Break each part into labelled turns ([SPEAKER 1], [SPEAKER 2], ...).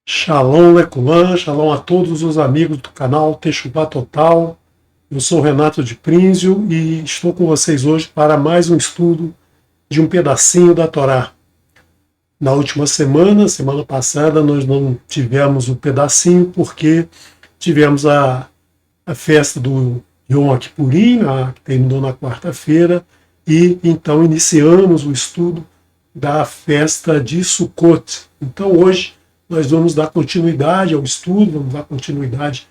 [SPEAKER 1] Shalom Leculan, shalom a todos os amigos do canal Techuvá Total. Eu sou Renato de Prínzio e estou com vocês hoje para mais um estudo de um pedacinho da Torá. Na última semana passada, nós não tivemos o pedacinho porque tivemos a festa do Yom Kippurim, que terminou na quarta-feira, e então iniciamos o estudo da festa de Sukkot. Então hoje nós vamos dar continuidade ao estudo, vamos dar continuidade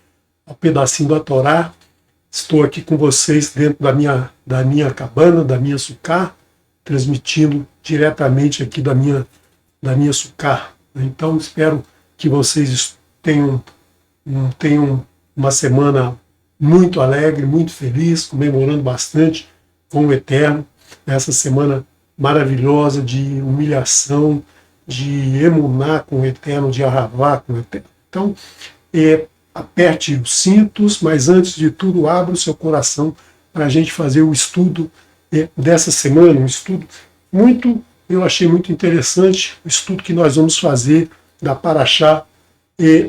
[SPEAKER 1] ao pedacinho da Torá. Estou aqui com vocês dentro da minha cabana, da minha sucá, transmitindo diretamente aqui da minha sucá. Então espero que vocês tenham uma semana muito alegre, muito feliz, comemorando bastante com o Eterno, essa semana maravilhosa de humilhação, de emuná com o Eterno, de arravá com o Eterno. Então, aperte os cintos, mas antes de tudo, abra o seu coração para a gente fazer o estudo dessa semana, um estudo eu achei muito interessante, o estudo que nós vamos fazer da Parashá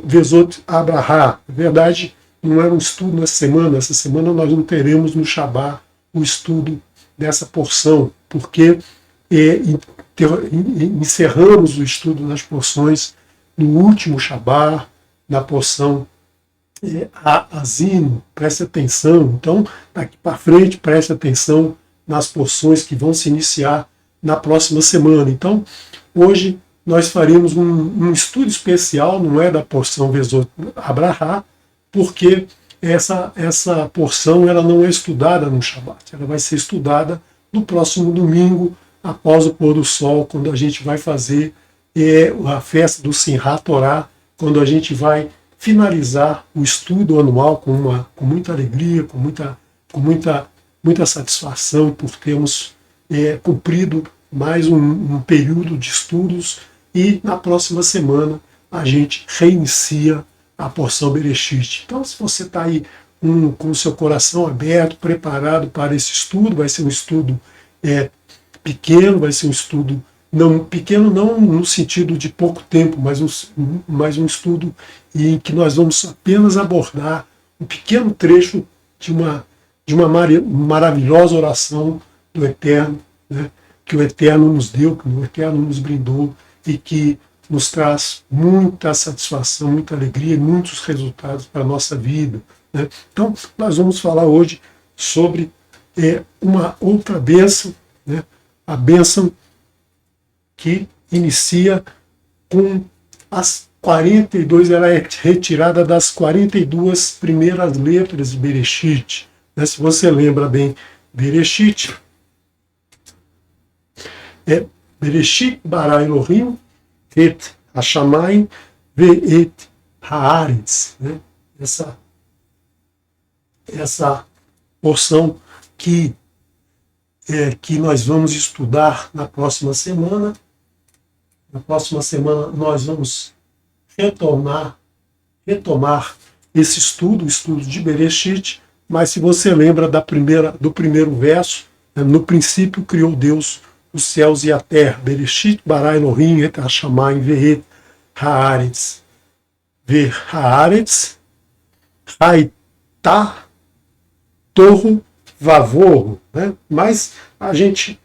[SPEAKER 1] Vezot Abrahá. Na verdade, não era um estudo essa semana nós não teremos no Shabá o estudo dessa porção, porque encerramos o estudo das porções no último Shabá, na porção Azim, preste atenção. Então, daqui para frente, preste atenção nas porções que vão se iniciar na próxima semana. Então, hoje nós faremos um estudo especial, não é da porção Vezot Abrahá, porque essa porção ela não é estudada no Shabat, ela vai ser estudada no próximo domingo, após o pôr do sol, quando a gente vai fazer a festa do Simchat Torá, quando a gente vai finalizar o estudo anual com muita alegria, com muita satisfação por termos cumprido mais um período de estudos, e na próxima semana a gente reinicia a porção Bereshit. Então, se você está aí com o seu coração aberto, preparado para esse estudo, vai ser um estudo pequeno, vai ser um estudo pequeno não no sentido de pouco tempo, mas um estudo em que nós vamos apenas abordar um pequeno trecho de uma maravilhosa oração do Eterno, né, que o Eterno nos deu, que o Eterno nos brindou e que nos traz muita satisfação, muita alegria e muitos resultados para a nossa vida, né? Então, nós vamos falar hoje sobre uma outra bênção, né? A bênção que inicia com as 42, ela é retirada das 42 primeiras letras de Bereshit, né? Se você lembra bem, Bereshit Bereshit bara Elohim et Hashamayim ve'et haaretz, né? Essa porção que nós vamos estudar na próxima semana. Na próxima semana nós vamos retomar esse estudo, o estudo de Bereshit, mas se você lembra do primeiro verso, né, no princípio criou Deus os céus e a terra. Bereshit bara Elohim et Hashamayim ve'et haaretz. Haaretz haitá torro vavor, né? Mas a gente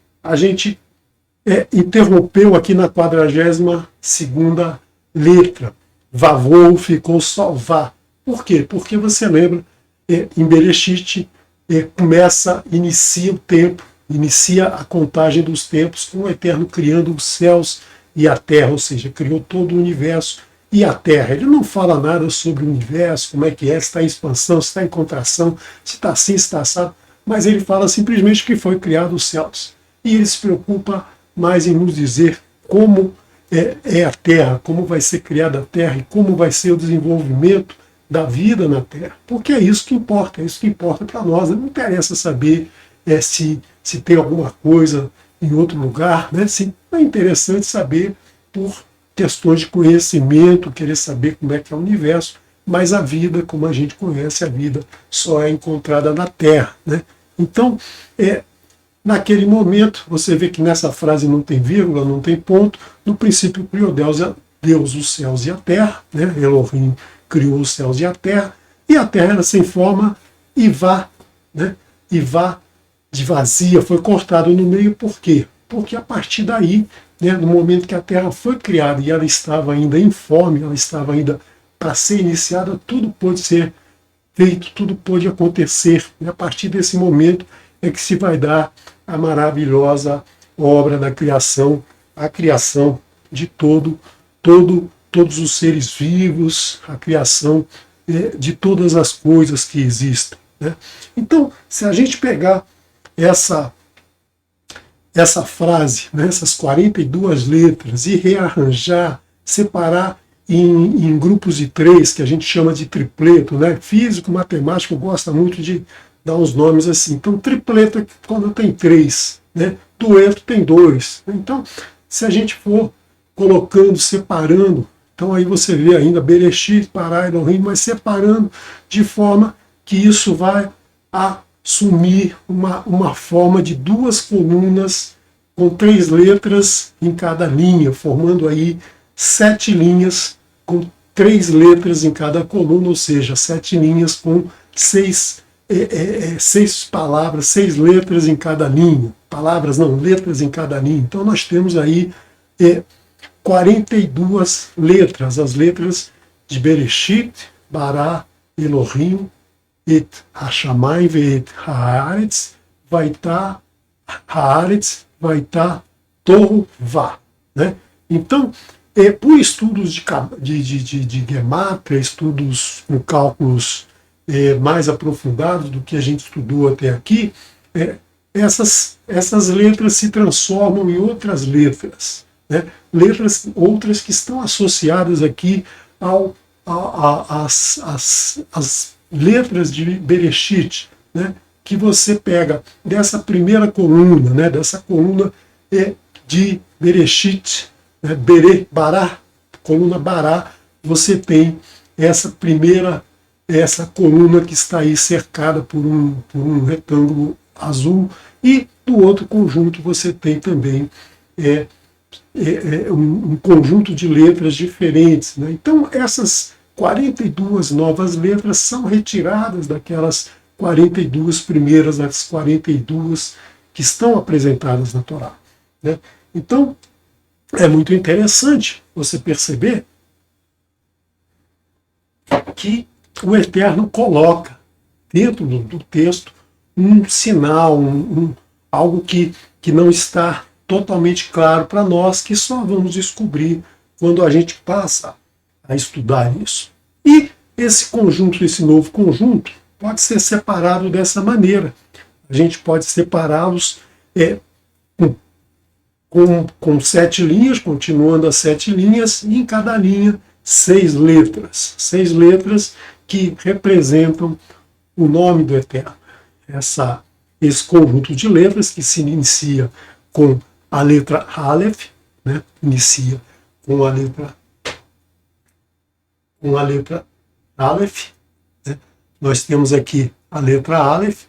[SPEAKER 1] interrompeu aqui na 42ª letra. Vavor ficou só vá. Por quê? Porque você lembra, em Bereshit inicia o tempo, inicia a contagem dos tempos com o Eterno criando os céus e a terra, ou seja, criou todo o universo e a terra. Ele não fala nada sobre o universo, como é que é, se está em expansão, se está em contração, se está assim, se está assado, mas ele fala simplesmente que foi criado os céus. E ele se preocupa mais em nos dizer como é a terra, como vai ser criada a terra e como vai ser o desenvolvimento da vida na terra. Porque é isso que importa para nós. Não interessa saber se tem alguma coisa em outro lugar, né? Sim, é interessante saber por questões de conhecimento, querer saber como é que é o universo, mas a vida, como a gente conhece, a vida só é encontrada na Terra, né? Então, naquele momento, você vê que nessa frase não tem vírgula, não tem ponto, no princípio criou Deus os céus e a terra, né? Elohim criou os céus e a terra era sem forma e vá, né? E vá de vazia, foi cortado no meio, por quê? Porque a partir daí, né, no momento que a terra foi criada e ela estava ainda informe, ela estava ainda para ser iniciada, tudo pôde ser feito, tudo pôde acontecer. E a partir desse momento é que se vai dar a maravilhosa obra da criação, a criação de todos os seres vivos, a criação de todas as coisas que existem, né? Então, se a gente pegar essa frase, né, essas 42 letras, e rearranjar, separar em grupos de 3, que a gente chama de tripleto, né? Físico, matemático gosta muito de dar uns nomes assim. Então, tripleto é quando tem 3, né? Dueto tem 2. Então, se a gente for colocando, separando, então aí você vê ainda Bereshit, Pará, Elohim, mas separando de forma que isso vai assumir uma forma de 2 colunas com 3 letras em cada linha, formando aí 7 linhas com 3 letras em cada coluna, ou seja, 7 linhas com 6 palavras, 6 letras em cada linha. Palavras não, letras em cada linha. Então nós temos aí 42 letras, as letras de Bereshit, Bará, Elohim, Et Hashamayim ve'et Haaretz, vai estar Haaretz, vai estar Tohu Va, né? Então, por estudos de Gemátria, estudos com cálculos mais aprofundados do que a gente estudou até aqui, essas letras se transformam em outras letras, né? Letras outras que estão associadas aqui às letras de Bereshit, né? Que você pega dessa primeira coluna, né? Dessa coluna de Bereshit, né? Bará, coluna Bará, você tem essa coluna que está aí cercada por um retângulo azul, e do outro conjunto você tem também um conjunto de letras diferentes, né? Então essas 42 novas letras são retiradas daquelas 42 primeiras, das 42 que estão apresentadas na Torá, né? Então é muito interessante você perceber que o Eterno coloca dentro do texto um sinal, algo que não está totalmente claro para nós, que só vamos descobrir quando a gente passa a estudar isso. E esse conjunto, esse novo conjunto, pode ser separado dessa maneira. A gente pode separá-los com 7 linhas, continuando as 7 linhas, e em cada linha 6 letras. 6 letras que representam o nome do Eterno. Esse conjunto de letras que se inicia com a letra Aleph, né? Inicia com a letra Aleph, né? Nós temos aqui a letra Aleph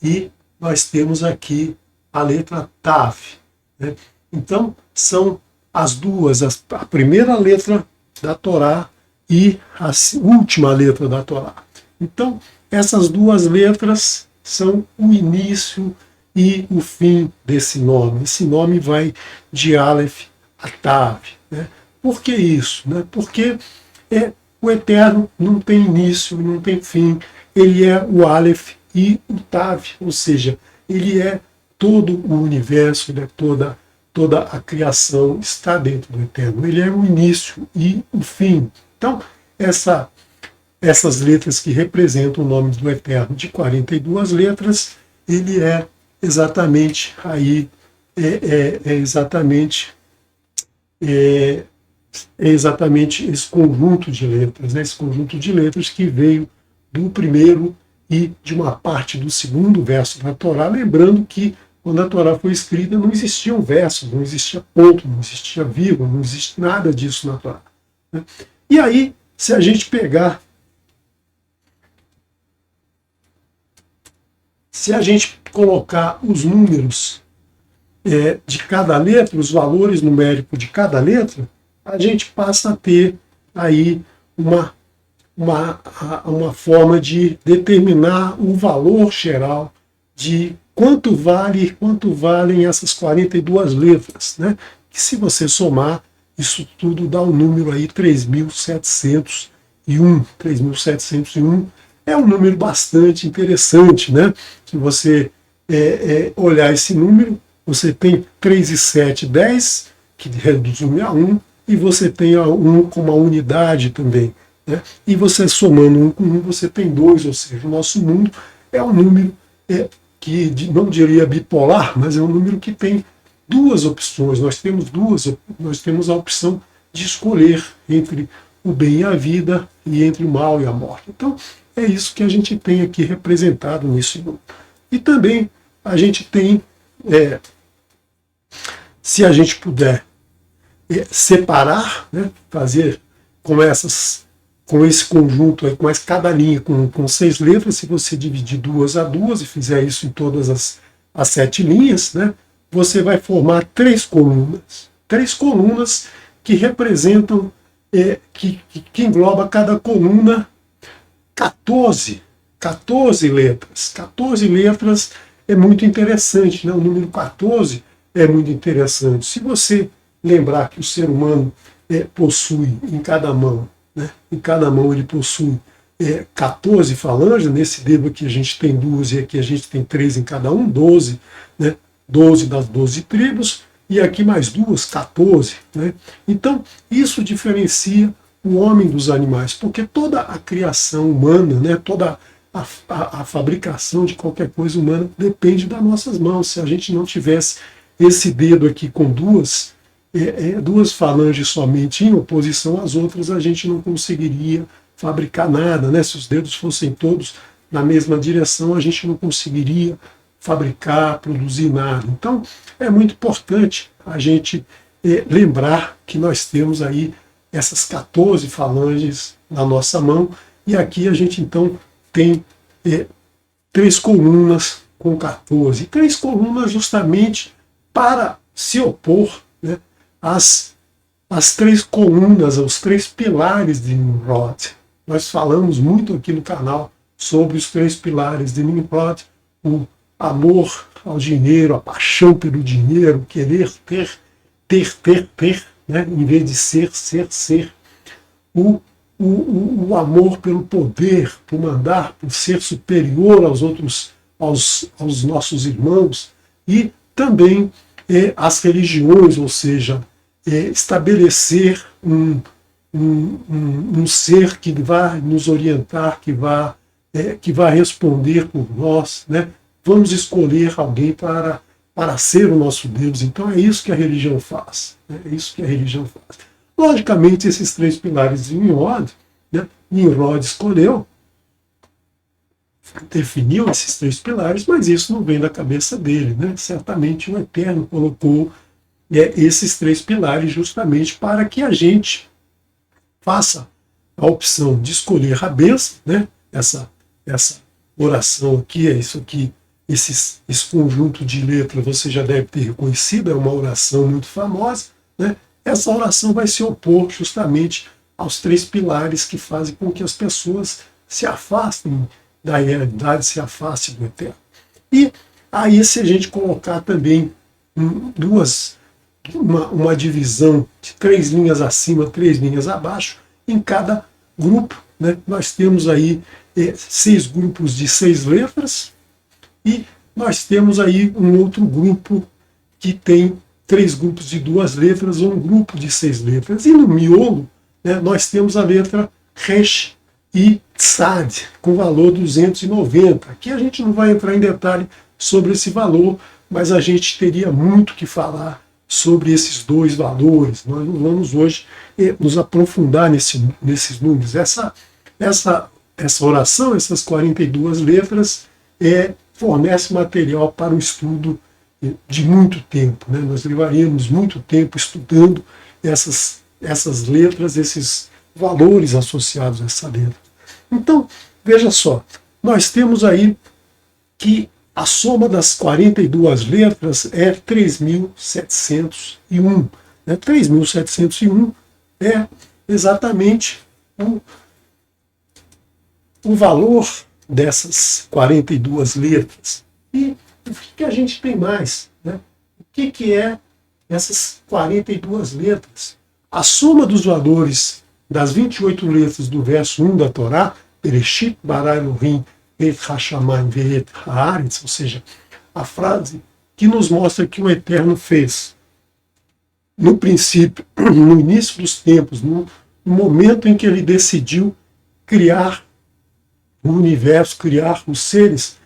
[SPEAKER 1] e nós temos aqui a letra Tav, né? Então são as duas, a primeira letra da Torá e a última letra da Torá. Então essas duas letras são o início e o fim desse nome. Esse nome vai de Aleph a Tav, né? Por que isso, né? Porque o Eterno não tem início, não tem fim. Ele é o Aleph e o Tav, ou seja, ele é todo o universo, ele é toda a criação está dentro do Eterno. Ele é o início e o fim. Então, essas letras que representam o nome do Eterno, de 42 letras, ele é exatamente aí, exatamente esse conjunto de letras, né? Esse conjunto de letras que veio do primeiro e de uma parte do segundo verso da Torá, lembrando que quando a Torá foi escrita não existiam versos, não existia ponto, não existia vírgula, não existe nada disso na Torá, né? E aí, se a gente pegar, se a gente colocar os números de cada letra, os valores numéricos de cada letra, a gente passa a ter aí uma forma de determinar o valor geral de quanto valem essas 42 letras, né? Que se você somar, isso tudo dá um número aí 3.701. 3.701 é um número bastante interessante, né? Se você olhar esse número, você tem 3 e 7, 10, que reduz o 1 a 1, e você tem a 1 como uma unidade também, né? E você somando 1 com 1, você tem 2, ou seja, o nosso mundo é um número que não diria bipolar, mas é um número que tem duas opções. Nós temos a opção de escolher entre o bem e a vida e entre o mal e a morte. Então, é isso que a gente tem aqui representado nesse mundo. E também a gente tem, se a gente puder separar, né, fazer com esse conjunto, aí, com cada linha com 6 letras, se você dividir 2 a 2 e fizer isso em todas as 7 linhas, né, você vai formar 3 colunas. 3 colunas que representam, que engloba cada coluna 14 letras. 14 letras é muito interessante, né? O número 14 é muito interessante. Se você lembrar que o ser humano possui em cada mão, né? Em cada mão ele possui 14 falanges, nesse dedo aqui a gente tem 2 e aqui a gente tem 3 em cada um, 12, né? 12 das 12 tribos, e aqui mais 2, 14. Né? Então, isso diferencia o homem dos animais, porque toda a criação humana, né, toda a fabricação de qualquer coisa humana depende das nossas mãos. Se a gente não tivesse esse dedo aqui com duas falanges somente em oposição às outras, a gente não conseguiria fabricar nada. Né? Se os dedos fossem todos na mesma direção, a gente não conseguiria fabricar, produzir nada. Então, é muito importante a gente lembrar que nós temos aí essas 14 falanges na nossa mão, e aqui a gente então tem 3 colunas com 14. 3 colunas justamente para se opor, né, às 3 colunas, aos 3 pilares de Nimrod. Nós falamos muito aqui no canal sobre os 3 pilares de Nimrod: o amor ao dinheiro, a paixão pelo dinheiro, querer ter, né, em vez de ser. O amor pelo poder, por mandar, por ser superior aos outros, aos nossos irmãos, e também as religiões, ou seja, estabelecer um ser que vai nos orientar, que vai responder por nós, né? Vamos escolher alguém para ser o nosso Deus. Então é isso que a religião faz. Né? É isso que a religião faz. Logicamente, esses 3 pilares de Nimrod, né? Nimrod escolheu, definiu esses 3 pilares, mas isso não vem da cabeça dele. Né? Certamente o Eterno colocou esses 3 pilares justamente para que a gente faça a opção de escolher a bênção, né? Essa oração aqui, é isso aqui. Esse conjunto de letras você já deve ter reconhecido, é uma oração muito famosa. Né? Essa oração vai se opor justamente aos 3 pilares que fazem com que as pessoas se afastem da realidade, se afastem do eterno. E aí, se a gente colocar também uma divisão de 3 linhas acima, 3 linhas abaixo, em cada grupo, né? Nós temos aí 6 grupos de 6 letras, e nós temos aí um outro grupo que tem 3 grupos de 2 letras, ou um grupo de 6 letras. E no miolo, né, nós temos a letra Resh e Tzad, com valor 290. Aqui a gente não vai entrar em detalhe sobre esse valor, mas a gente teria muito que falar sobre esses 2 valores. Nós não vamos hoje nos aprofundar nesses números. Essa oração, essas 42 letras, fornece material para o estudo de muito tempo. Né? Nós levaríamos muito tempo estudando essas letras, esses valores associados a essa letra. Então, veja só, nós temos aí que a soma das 42 letras é 3.701. Né? 3.701 é exatamente o valor dessas 42 letras. E o que a gente tem mais, né? O que é essas 42 letras? A soma dos valores das 28 letras do verso 1 da Torá, Bereshit bara Elohim et hashamayim ve'et haaretz, ou seja, a frase que nos mostra que o Eterno fez no princípio, no início dos tempos, no momento em que ele decidiu criar o universo, criar os seres,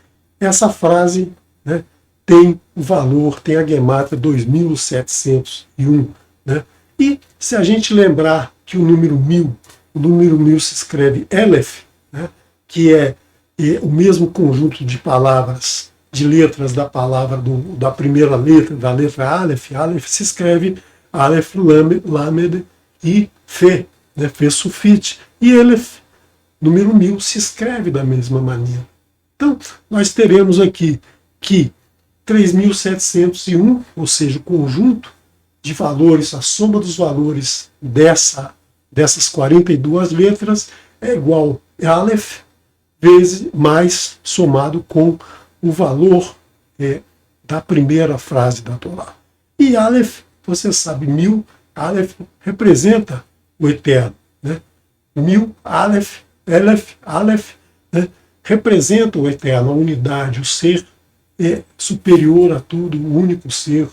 [SPEAKER 1] essa frase, né, tem o valor, tem a gemátria 2701. Né? E se a gente lembrar que o número 1000 se escreve Elef, né, que é o mesmo conjunto de palavras, de letras da palavra, da primeira letra, da letra Aleph. Aleph se escreve Aleph, Lamed e Fe, né, Fe sulfite. E Elef, número 1000, se escreve da mesma maneira. Então, nós teremos aqui que 3701, ou seja, o conjunto de valores, a soma dos valores dessas 42 letras é igual a Aleph vezes mais somado com o valor da primeira frase da Torá. E Aleph, você sabe, 1000, Aleph representa o Eterno. Né? 1000, Aleph, Elef, Aleph, né, representa o Eterno, a unidade, o ser superior a tudo, o único ser,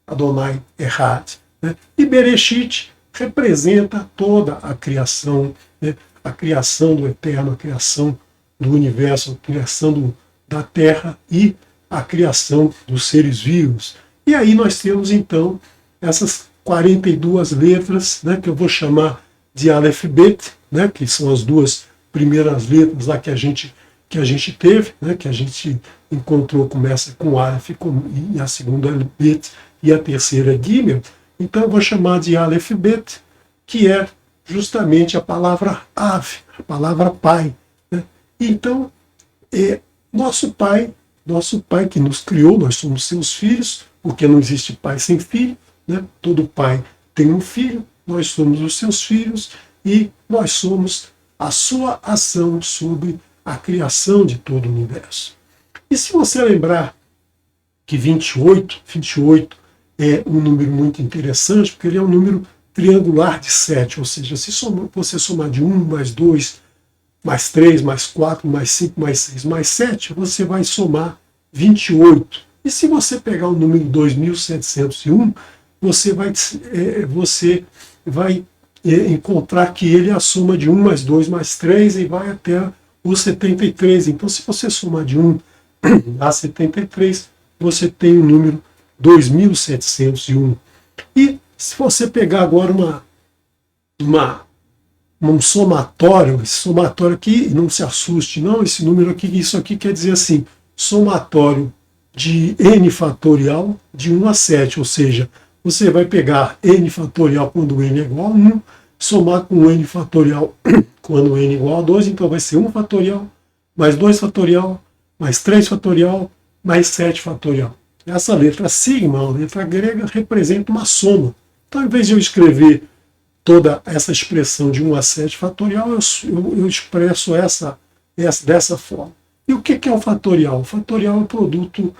[SPEAKER 1] Adonai Echad. Né? E Bereshit representa toda a criação, né, a criação do Eterno, a criação do universo, a criação da terra e a criação dos seres vivos. E aí nós temos então essas 42 letras, né, que eu vou chamar de Aleph Bet, né, que são as duas primeiras letras lá que a gente teve, né, que a gente encontrou, começa com Aleph e a segunda é Bet e a terceira é Gimel. Então eu vou chamar de Aleph Bet, que é justamente a palavra Ave, a palavra Pai. Né? Então, nosso Pai que nos criou, nós somos seus filhos, porque não existe pai sem filho, né? Todo pai tem um filho, nós somos os seus filhos e nós somos a sua ação sobre a criação de todo o universo. E se você lembrar que 28 é um número muito interessante, porque ele é um número triangular de 7, ou seja, se você somar de 1 mais 2, mais 3, mais 4, mais 5, mais 6, mais 7, você vai somar 28. E se você pegar o número 2701, você vai encontrar que ele é a soma de 1 mais 2 mais 3 e vai até o 73. Então, se você somar de 1 a 73, você tem o número 2701. E se você pegar agora um somatório, esse somatório aqui, não se assuste, não, esse número aqui, isso aqui quer dizer assim, somatório de n fatorial de 1 a 7, ou seja, você vai pegar n fatorial quando n é igual a 1, somar com n fatorial quando n é igual a 2, então vai ser 1 fatorial, mais 2 fatorial, mais 3 fatorial, mais 7 fatorial. Essa letra sigma, a letra grega, representa uma soma. Então, ao invés de eu escrever toda essa expressão de 1 a 7 fatorial, eu expresso essa dessa forma. E o que é o fatorial? O fatorial é o produto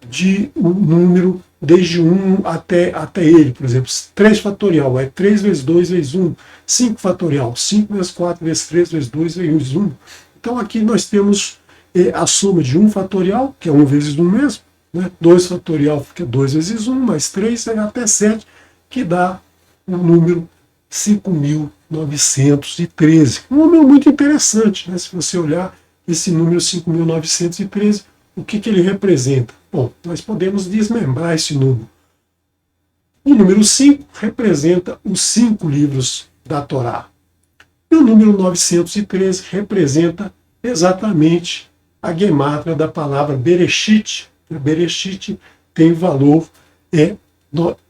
[SPEAKER 1] de um número desde 1 até ele. Por exemplo, 3 fatorial é 3 vezes 2 vezes 1. 5 fatorial, 5 vezes 4 vezes 3 vezes 2 vezes 1. Então aqui nós temos a soma de 1 fatorial, que é 1 vezes 1 mesmo. Né? 2 fatorial, que é 2 vezes 1, mais 3 é até 7, que dá um número 5.913. Um número muito interessante, né? Se você olhar esse número 5.913, o que ele representa? Bom, nós podemos desmembrar esse número. O número 5 representa os 5 livros da Torá. E o número 913 representa exatamente a gemátria da palavra Bereshit. Bereshit tem valor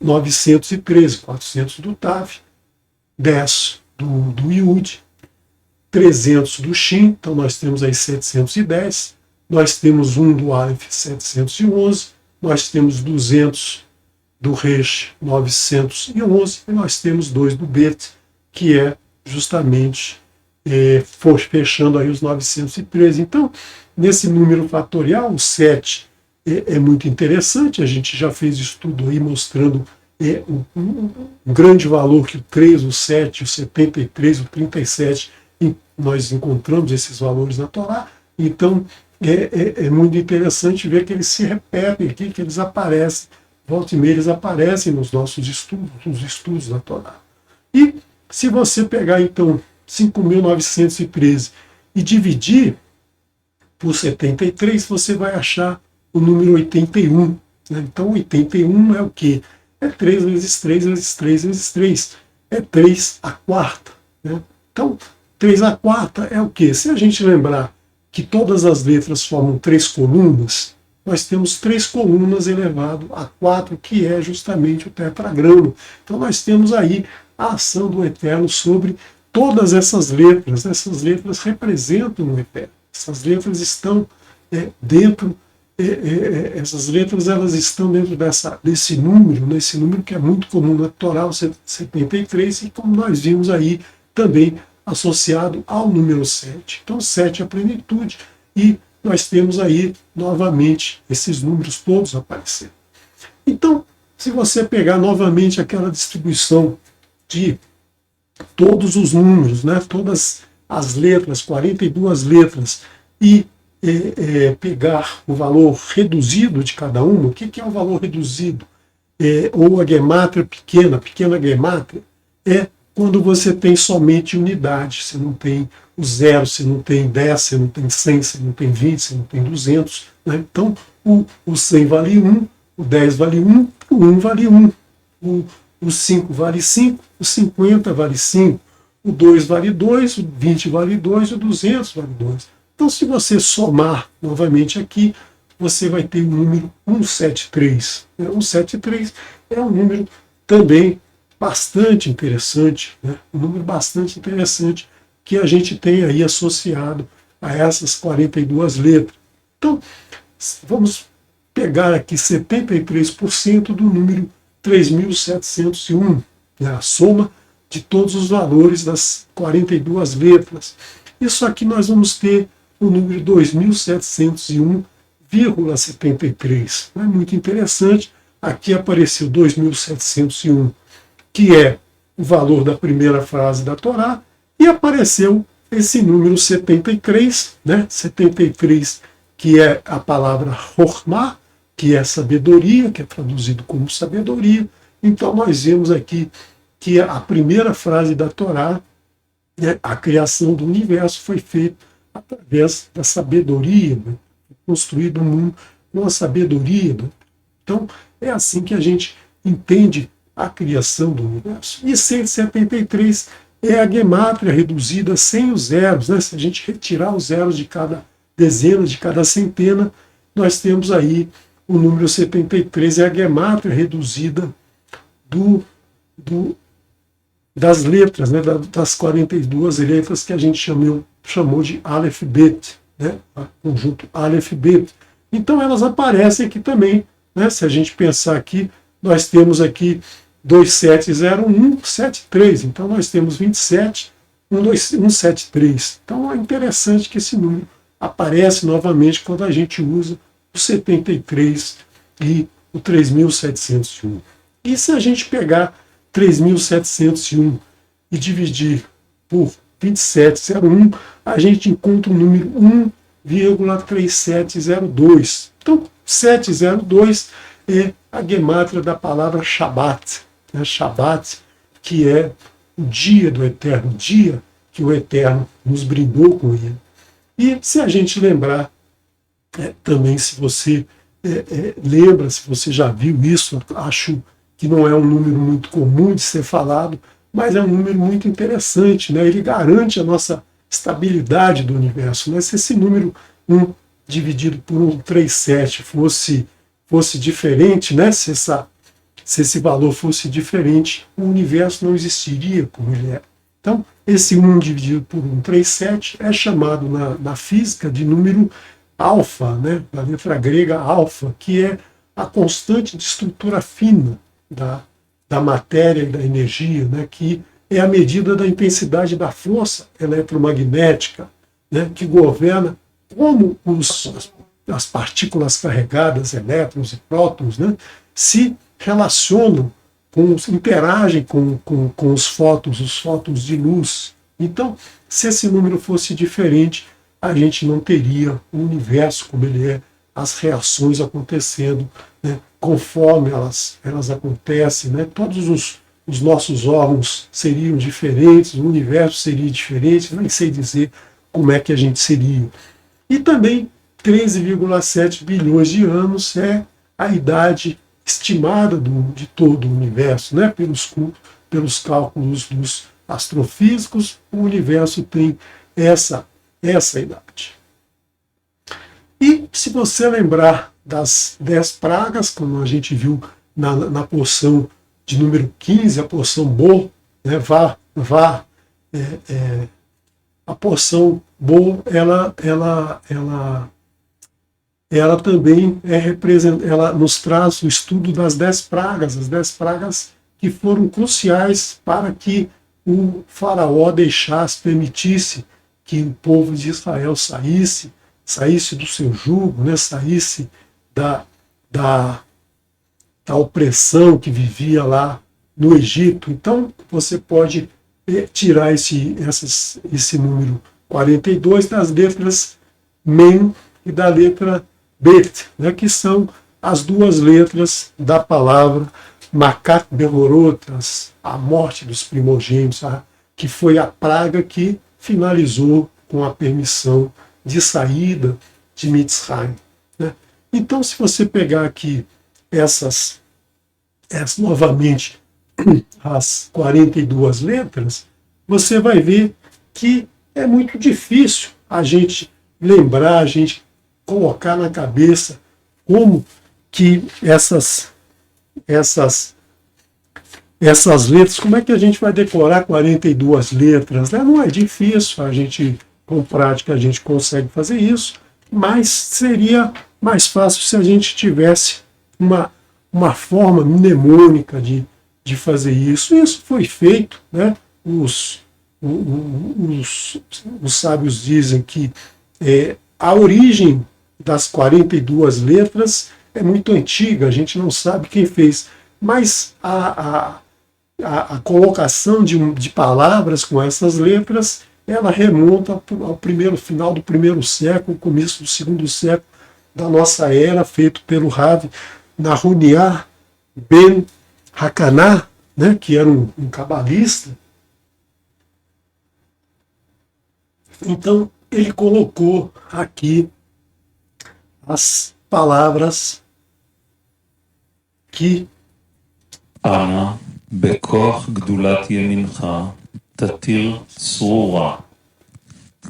[SPEAKER 1] 913, 400 do Tav, 10 do Yud, 300 do Shin, então nós temos aí 710, nós temos 1 do Aleph, 711, nós temos 200 do Resh, 911, e nós temos 2 do Bet, que é justamente fechando aí os 913. Então, nesse número fatorial, o 7 é muito interessante, a gente já fez estudo aí mostrando um grande valor que o 3, o 7, o 73, o 37, nós encontramos esses valores na Torá. Então, é muito interessante ver que eles se repetem aqui, que eles aparecem, volta e meia eles aparecem nos nossos estudos, nos estudos da Torá. E se você pegar, então, 5.913 e dividir por 73, você vai achar o número 81. Né? Então, 81 é o quê? É 3 vezes 3 vezes 3 vezes 3. É 3 a quarta. Né? Então, 3 a quarta é o quê? Se a gente lembrar que todas as letras formam 3 colunas, nós temos 3 colunas elevado a 4, que é justamente o tetragrama. Então, nós temos aí a ação do Eterno sobre todas essas letras. Essas letras representam o Eterno. Essas letras estão dentro, essas letras elas estão dentro desse número, nesse número que é muito comum na Torá, 73, e como nós vimos aí também associado ao número 7. Então 7 é a plenitude, e nós temos aí novamente esses números todos aparecendo. Então, se você pegar novamente aquela distribuição de todos os números, né, todas as letras, 42 letras, e pegar o valor reduzido de cada uma, o que é o valor reduzido? Ou a gemátria pequena gemátria, é quando você tem somente unidade, você não tem o 0, você não tem 10, você não tem 100, você não tem 20, você não tem 200. Né? Então, o 100 vale 1, o 10 vale 1, o 1 vale 1, o 5 vale 5, o 50 vale 5, o 2 vale 2, o 20 vale 2, o 200 vale 2. Então, se você somar novamente aqui, você vai ter o número 173. 173 é um número também bastante interessante, né? Um número bastante interessante que a gente tem aí associado a essas 42 letras. Então, vamos pegar aqui 73% do número 3.701, né? A soma de todos os valores das 42 letras. Isso aqui nós vamos ter o número 2.701,73. É muito interessante. Aqui apareceu 2.701, que é o valor da primeira frase da Torá, e apareceu esse número 73, né? 73, que é a palavra Chokhmah, que é sabedoria, que é traduzido como sabedoria. Então nós vemos aqui que a primeira frase da Torá, né, a criação do universo, foi feita através da sabedoria, né? Construído um mundo com a sabedoria. Né? Então, é assim que a gente entende a criação do universo. E 173 é a gemátria reduzida sem os zeros. Né? Se a gente retirar os zeros de cada dezena, de cada centena, nós temos aí o número 73, é a gemátria reduzida das letras, né? Das 42 letras que a gente chamou de Aleph Bet, né? O conjunto Aleph Bet. Então elas aparecem aqui também, né? Se a gente pensar aqui, nós temos aqui 270173, então nós temos 27, 173. Então é interessante que esse número aparece novamente quando a gente usa o 73 e o 3.701. E se a gente pegar 3.701 e dividir por 2701, a gente encontra o número 1,3702. Então, 702 é a gemátria da palavra Shabat. Né? Shabat, que é o dia do Eterno, o dia que o Eterno nos brindou com ele. E se a gente lembrar, também se você lembra, se você já viu isso, acho que não é um número muito comum de ser falado, mas é um número muito interessante, né? Ele garante a nossa estabilidade do universo. Né? Se esse número 1 dividido por 137 fosse diferente, né? Se esse valor fosse diferente, o universo não existiria como ele é. Então, esse 1 dividido por 137 é chamado na física de número alfa, né? Da letra grega alfa, que é a constante de estrutura fina da matéria e da energia, né, que é a medida da intensidade da força eletromagnética, né, que governa como as partículas carregadas, elétrons e prótons, né, se relacionam, interagem com os fótons de luz. Então, se esse número fosse diferente, a gente não teria o universo como ele é, as reações acontecendo, né, conforme elas acontecem, né, todos os nossos órgãos seriam diferentes, o universo seria diferente, nem sei dizer como é que a gente seria. E também 13,7 bilhões de anos é a idade estimada de todo o universo, né? Pelos cálculos dos astrofísicos, o universo tem essa idade. E se você lembrar das 10 pragas, como a gente viu na porção de número 15, a porção Bo, né? A porção Bo, ela também ela nos traz o estudo das 10 pragas, as 10 pragas que foram cruciais para que o faraó permitisse que o povo de Israel saísse do seu jugo, né, saísse da opressão que vivia lá no Egito. Então, você pode tirar esse número 42 das letras Mem e da letra Bet, né, que são as duas letras da palavra Makat Berorot, a morte dos primogênitos, que foi a praga que finalizou com a permissão de saída de Mitzrayim, né? Então, se você pegar aqui novamente as 42 letras, você vai ver que é muito difícil a gente lembrar, a gente colocar na cabeça como que essas letras, como é que a gente vai decorar 42 letras, né? Não é difícil, com prática a gente consegue fazer isso, mas seria mais fácil se a gente tivesse uma forma mnemônica de fazer isso. Isso foi feito, né? Os sábios dizem que a origem das 42 letras é muito antiga, a gente não sabe quem fez, mas a colocação de palavras com essas letras, ela remonta ao final do primeiro século, começo do segundo século da nossa era, feito pelo Rav Nahuniah ben Hakaná, né, que era um cabalista. Então, ele colocou aqui as palavras que
[SPEAKER 2] אנא בכוח גדולת ימינך תתיר צרורה,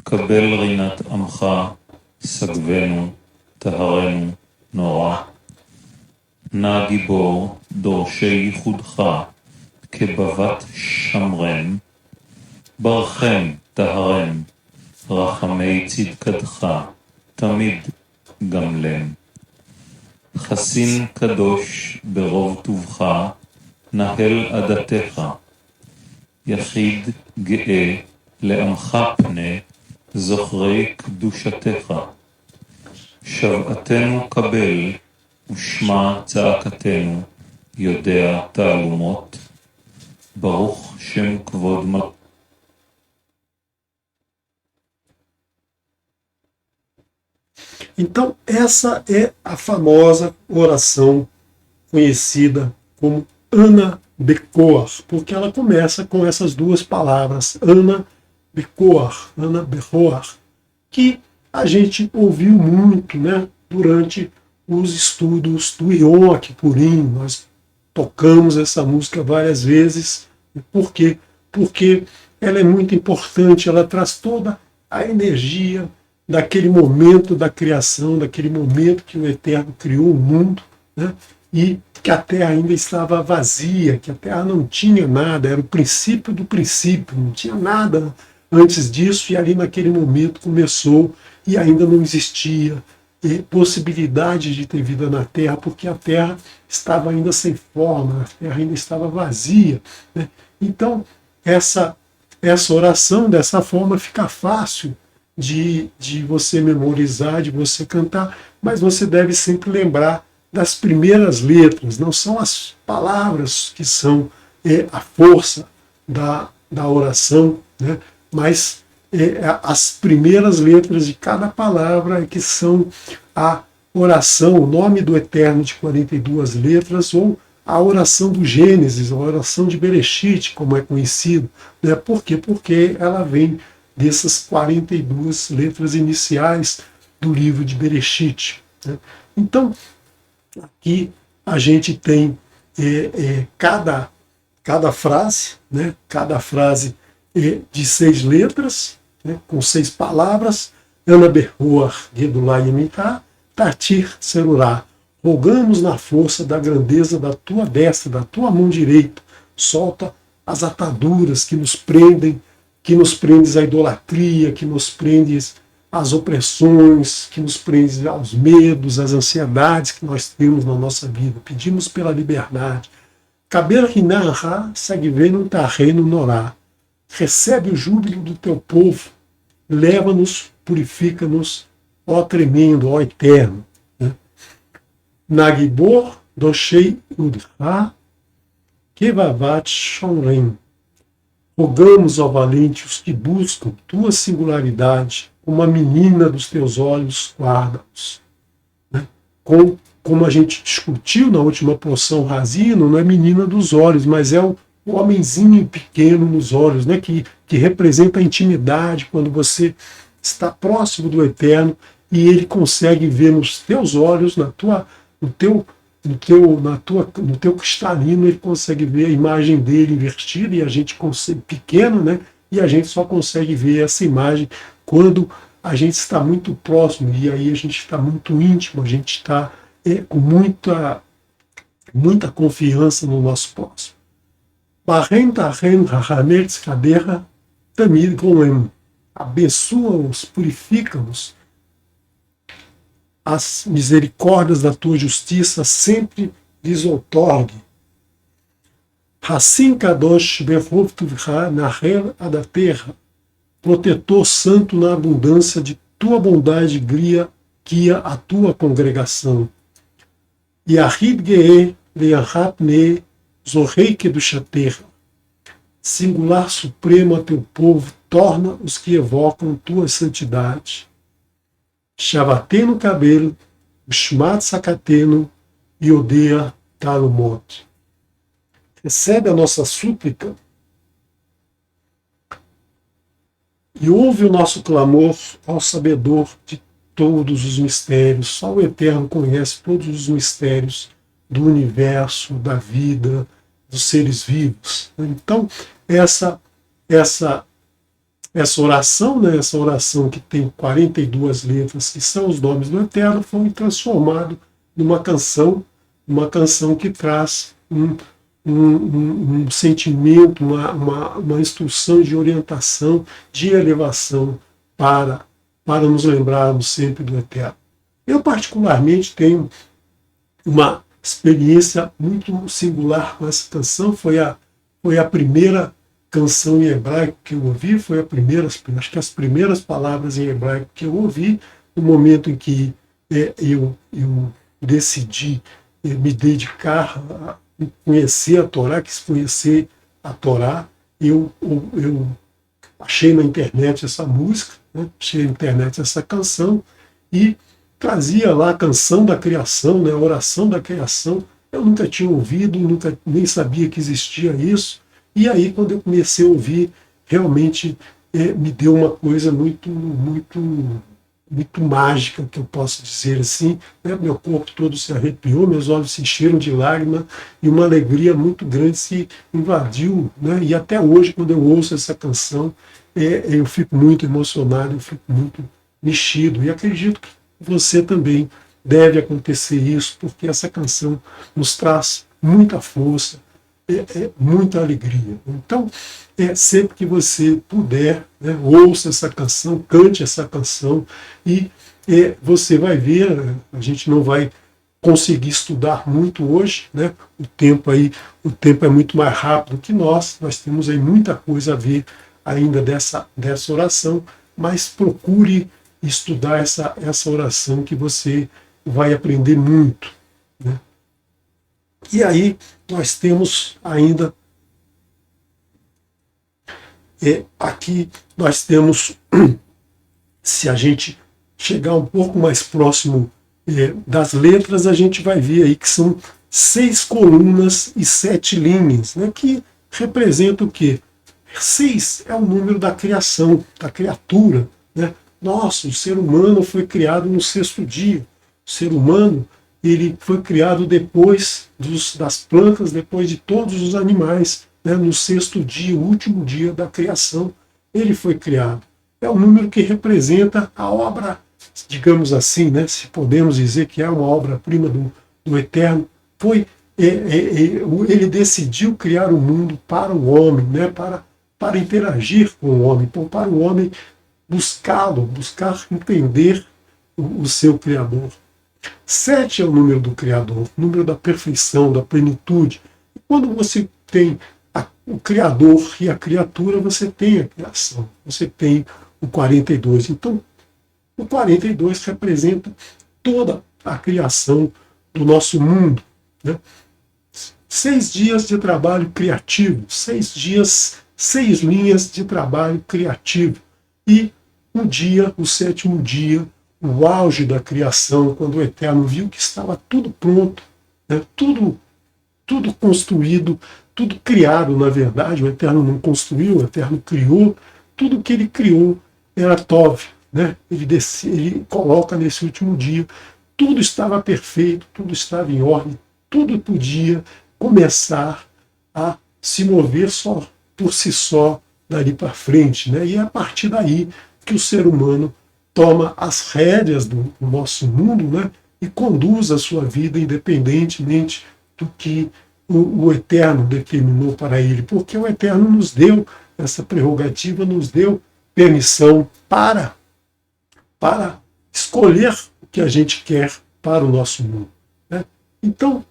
[SPEAKER 2] קבל רינת עמך, סגבנו, טהרנו, נורא. נא גיבור דורשי ייחודך, כבבת שמרם, ברכם, טהרם, רחמי צדקתך, תמיד גמלם. חסין קדוש ברוב טובך, נהל עדתך, יחיד גאה לעמך פנה, זוכרי קדושתך. שבעתנו קבל, ושמע צעקתנו, יודע תעלומות, ברוך שם כבוד מלכות.
[SPEAKER 1] Então, essa é a famosa oração conhecida como Ana Bekoar, porque ela começa com essas duas palavras, Ana Bekoar, Ana Bekoar, que a gente ouviu muito, né, durante os estudos do Yom Kippurim. Nós tocamos essa música várias vezes. Por quê? Porque ela é muito importante, ela traz toda a energia daquele momento da criação, daquele momento que o Eterno criou o mundo, né? E que a Terra ainda estava vazia, que a Terra não tinha nada, era o princípio do princípio, não tinha nada antes disso, e ali naquele momento começou, e ainda não existia possibilidade de ter vida na Terra, porque a Terra estava ainda sem forma, a Terra ainda estava vazia, né? Então, essa oração, dessa forma, fica fácil de você memorizar, de você cantar, mas você deve sempre lembrar das primeiras letras, não são as palavras que são a força da oração, né? Mas as primeiras letras de cada palavra que são a oração, o nome do Eterno de 42 letras, ou a oração do Gênesis, a oração de Bereshit, como é conhecido. Né? Por quê? Porque ela vem dessas 42 letras iniciais do livro de Bereshit. Né? Então, aqui a gente tem cada frase, né? Cada frase de 6 letras, né? Com 6 palavras. Ana Berroar, Gedulá Yemitá, Tatir Serurá. Rogamos na força da grandeza da tua destra, da tua mão direita. Solta as ataduras que nos prendem à idolatria, que nos prendes às opressões, que nos prende aos medos, às ansiedades que nós temos na nossa vida. Pedimos pela liberdade. Caber Rinarra, Sagvenu Tarreino Norá. Recebe o júbilo do teu povo, leva-nos, purifica-nos, ó tremendo, ó eterno. Nagibor Doshei Udra Kevavat Shonren. Rogamos, ó valente, os que buscam tua singularidade, como a menina dos teus olhos, guarda-os. Né? Como a gente discutiu na última porção, Razino não é menina dos olhos, mas é o homenzinho pequeno nos olhos, né? que representa a intimidade, quando você está próximo do Eterno e ele consegue ver nos teus olhos, no teu cristalino, ele consegue ver a imagem dele invertida, e a gente consegue, pequeno, né? E a gente só consegue ver essa imagem quando a gente está muito próximo, e aí a gente está muito íntimo, a gente está com muita confiança no nosso próximo. Abençoa-os, purifica-os, as misericórdias da tua justiça sempre lhes outorgue. Hassim Kadosh Behov Tuvcha Naher Adaterra, protetor santo na abundância de tua bondade, guia a tua congregação. Yahid Ge'e Le'ahat Ne Zorrei Kedushaterra, singular supremo a teu povo, torna os que evocam tua santidade. Shavatenu Kabel, Bishmat Sakatenu, Yodea Talumot. Recebe a nossa súplica e ouve o nosso clamor ao sabedor de todos os mistérios. Só o Eterno conhece todos os mistérios do universo, da vida, dos seres vivos. Então, essa oração, né, essa oração que tem 42 letras, que são os nomes do Eterno, foi transformado numa canção que traz um sentimento, uma instrução de orientação, de elevação para nos lembrarmos sempre do Eterno. Eu, particularmente, tenho uma experiência muito singular com essa canção. Foi a primeira canção em hebraico que eu ouvi, acho que as primeiras palavras em hebraico que eu ouvi, no momento em que eu decidi me dedicar a conhecer a Torá, quis conhecer a Torá. Eu achei na internet essa música, né? Achei na internet essa canção e trazia lá a canção da criação, né? A oração da criação. Eu nunca tinha ouvido, nem sabia que existia isso. E aí, quando eu comecei a ouvir, realmente me deu uma coisa muito mágica, que eu posso dizer assim. Né? Meu corpo todo se arrepiou, meus olhos se encheram de lágrimas e uma alegria muito grande se invadiu. Né? E até hoje, quando eu ouço essa canção, eu fico muito emocionado, eu fico muito mexido. E acredito que você também deve acontecer isso, porque essa canção nos traz muita força, muita alegria. Então, sempre que você puder, né, ouça essa canção, cante essa canção, e você vai ver, a gente não vai conseguir estudar muito hoje, né? O tempo é muito mais rápido que nós temos aí muita coisa a ver ainda dessa oração, mas procure estudar essa oração que você vai aprender muito, né? E aí nós temos ainda aqui nós temos, se a gente chegar um pouco mais próximo das letras, a gente vai ver aí que são 6 colunas e 7 linhas, né, que representam o quê? 6 é o número da criação, da criatura, né? Nossa, o ser humano foi criado no 6º dia. O ser humano, ele foi criado depois das plantas, depois de todos os animais, né? No 6º dia, o último dia da criação, ele foi criado. É o número que representa a obra, digamos assim, né? Se podemos dizer que é uma obra-prima do Eterno. Ele decidiu criar o mundo para o homem, né? Para interagir com o homem, para o homem buscá-lo, buscar entender o seu Criador. 7 é o número do Criador, o número da perfeição, da plenitude. E quando você tem o Criador e a criatura, você tem a criação, você tem o 42. Então, o 42 representa toda a criação do nosso mundo, né? 6 dias de trabalho criativo, 6 dias, 6 linhas de trabalho criativo. E um dia, o 7º dia, o auge da criação, quando o Eterno viu que estava tudo pronto, né? tudo construído, tudo criado, na verdade. O Eterno não construiu, o Eterno criou. Tudo que ele criou era Tov, né? Ele coloca nesse último dia, tudo estava perfeito, tudo estava em ordem, tudo podia começar a se mover só por si só dali para frente, né? E é a partir daí que o ser humano toma as rédeas do nosso mundo, né? E conduz a sua vida independentemente do que o Eterno determinou para ele, porque o Eterno nos deu essa prerrogativa, nos deu permissão para escolher o que a gente quer para o nosso mundo, né? Então,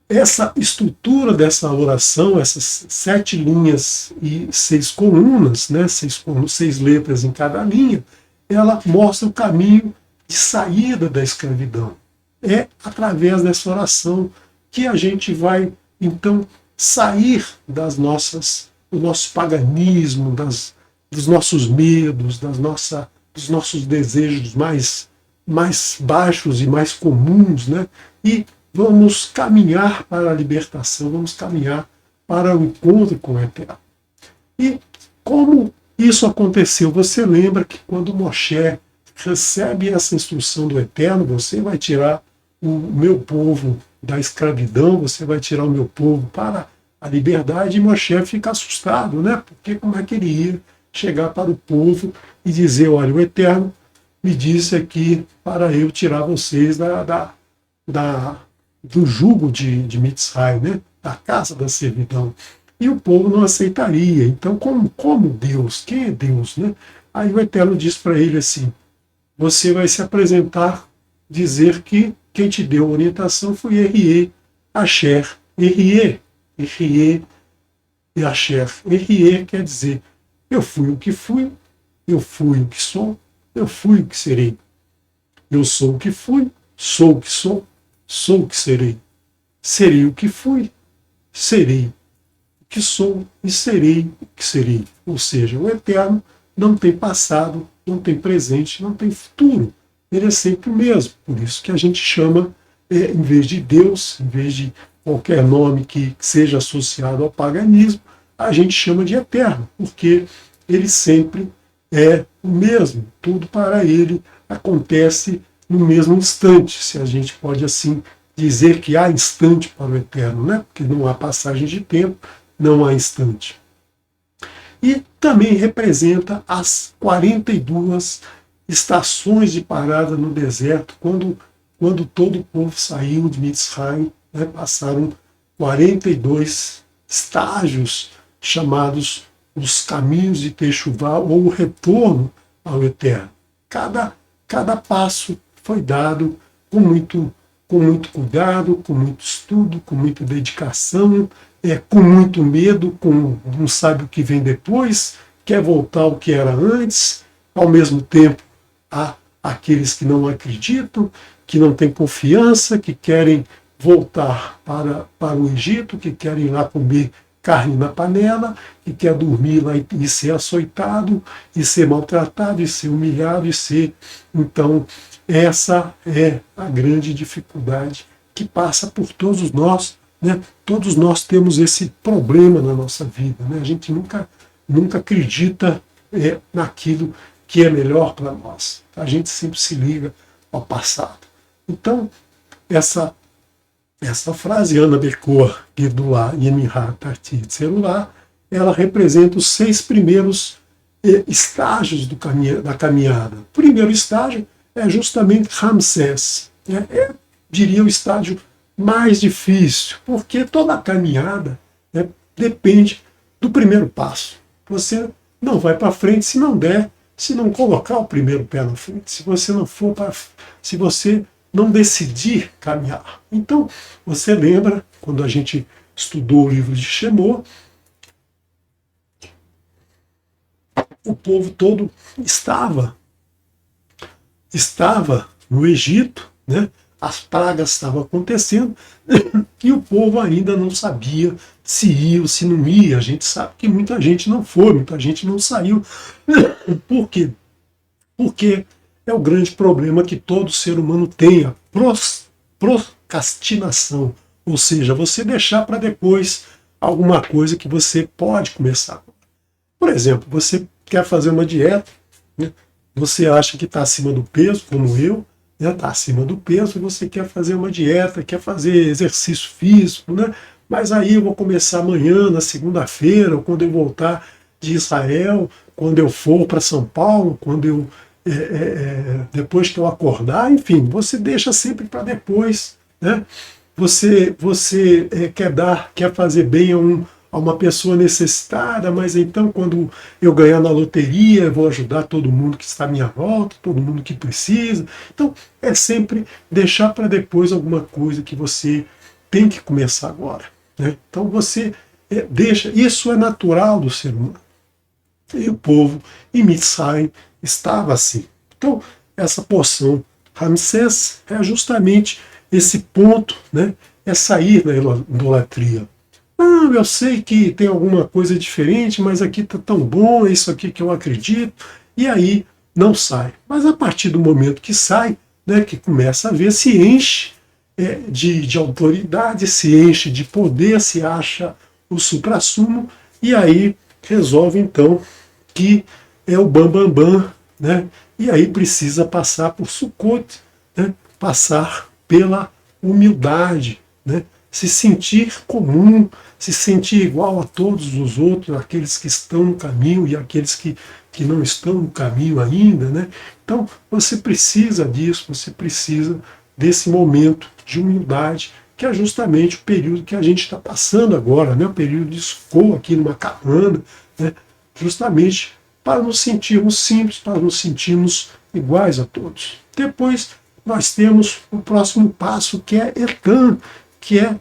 [SPEAKER 1] essa estrutura dessa oração, essas 7 linhas e 6 colunas, né, 6 letras em cada linha, ela mostra o caminho de saída da escravidão. É através dessa oração que a gente vai, então, sair do nosso paganismo, dos nossos medos, dos nossos desejos mais baixos e mais comuns, né? E vamos caminhar para a libertação, vamos caminhar para o encontro com o Eterno. E como isso aconteceu? Você lembra que quando Moshe recebe essa instrução do Eterno, você vai tirar o meu povo da escravidão, você vai tirar o meu povo para a liberdade, e Moshe fica assustado, né? Porque como é que ele ia chegar para o povo e dizer, olha, o Eterno me disse aqui para eu tirar vocês do jugo de Mitzray, né? Da casa da servidão. E o povo não aceitaria. Então, como Deus? Quem é Deus, né? Aí o Eterno diz para ele assim, você vai se apresentar, dizer que quem te deu a orientação foi Erie, Asher, Erie e Asher. Erie quer dizer, eu fui o que fui, eu fui o que sou, eu fui o que serei. Eu sou o que fui, sou o que sou o que serei. Serei o que fui, serei o que sou e serei o que serei. Ou seja, o Eterno não tem passado, não tem presente, não tem futuro. Ele é sempre o mesmo. Por isso que a gente chama, em vez de Deus, em vez de qualquer nome que seja associado ao paganismo, a gente chama de Eterno, porque ele sempre é o mesmo. Tudo para ele acontece no mesmo instante, se a gente pode assim dizer que há instante para o Eterno, né? Porque não há passagem de tempo, não há instante. E também representa as 42 estações de parada no deserto, quando todo o povo saiu de Mitzrayim, né? Passaram 42 estágios chamados os caminhos de Teshuvá, ou o retorno ao Eterno. Cada passo foi dado com muito cuidado, com muito estudo, com muita dedicação, com muito medo, não sabe o que vem depois, quer voltar ao que era antes, ao mesmo tempo há aqueles que não acreditam, que não têm confiança, que querem voltar para o Egito, que querem ir lá comer carne na panela, que quer dormir lá e ser açoitado, e ser maltratado, e ser humilhado, e ser... Então, essa é a grande dificuldade que passa por todos nós, né? Todos nós temos esse problema na nossa vida, né? A gente nunca acredita naquilo que é melhor para nós. A gente sempre se liga ao passado. Então, essa frase, Ana Bekor, Gedulá, Yemihá, Tartir, Tserulá, ela representa os 6 primeiros estágios da caminhada. O primeiro estágio é justamente Ramsés. Diria o estágio mais difícil, porque toda a caminhada depende do primeiro passo. Você não vai para frente se não colocar o primeiro pé na frente, se você não decidir caminhar. Então, você lembra, quando a gente estudou o livro de Shemot, o povo todo estava no Egito, né? As pragas estavam acontecendo e o povo ainda não sabia se ia ou se não ia. A gente sabe que muita gente não foi, muita gente não saiu. Por quê? Porque é o grande problema que todo ser humano tem, a procrastinação. Ou seja, você deixar para depois alguma coisa que você pode começar. Por exemplo, você quer fazer uma dieta, né? Você acha que está acima do peso, como eu, está acima do peso, e você quer fazer uma dieta, quer fazer exercício físico, né? Mas aí eu vou começar amanhã, na segunda-feira, ou quando eu voltar de Israel, quando eu for para São Paulo, quando eu depois que eu acordar, enfim, você deixa sempre para depois, né? Você quer fazer bem a uma pessoa necessitada, mas então quando eu ganhar na loteria, eu vou ajudar todo mundo que está à minha volta, todo mundo que precisa. Então, é sempre deixar para depois alguma coisa que você tem que começar agora, né? Então você deixa, isso é natural do ser humano. E o povo em Mitzrayim estava assim. Então, essa porção Ramsés é justamente esse ponto, né? É sair da idolatria. Não, eu sei que tem alguma coisa diferente, mas aqui está tão bom, é isso aqui que eu acredito, e aí não sai. Mas a partir do momento que sai, né, que começa a ver, se enche de autoridade, se enche de poder, se acha o suprassumo, e aí resolve então que é o bambambam, né? E aí precisa passar por Sukkot, né? Passar pela humildade, né? Se sentir comum, se sentir igual a todos os outros, aqueles que estão no caminho e aqueles que não estão no caminho ainda, né? Então você precisa disso, você precisa desse momento de humildade, que é justamente o período que a gente está passando agora, né? O período de Sukkot aqui numa cabana, né? Justamente para nos sentirmos simples, para nos sentirmos iguais a todos. Depois nós temos o próximo passo, que é Etan, que é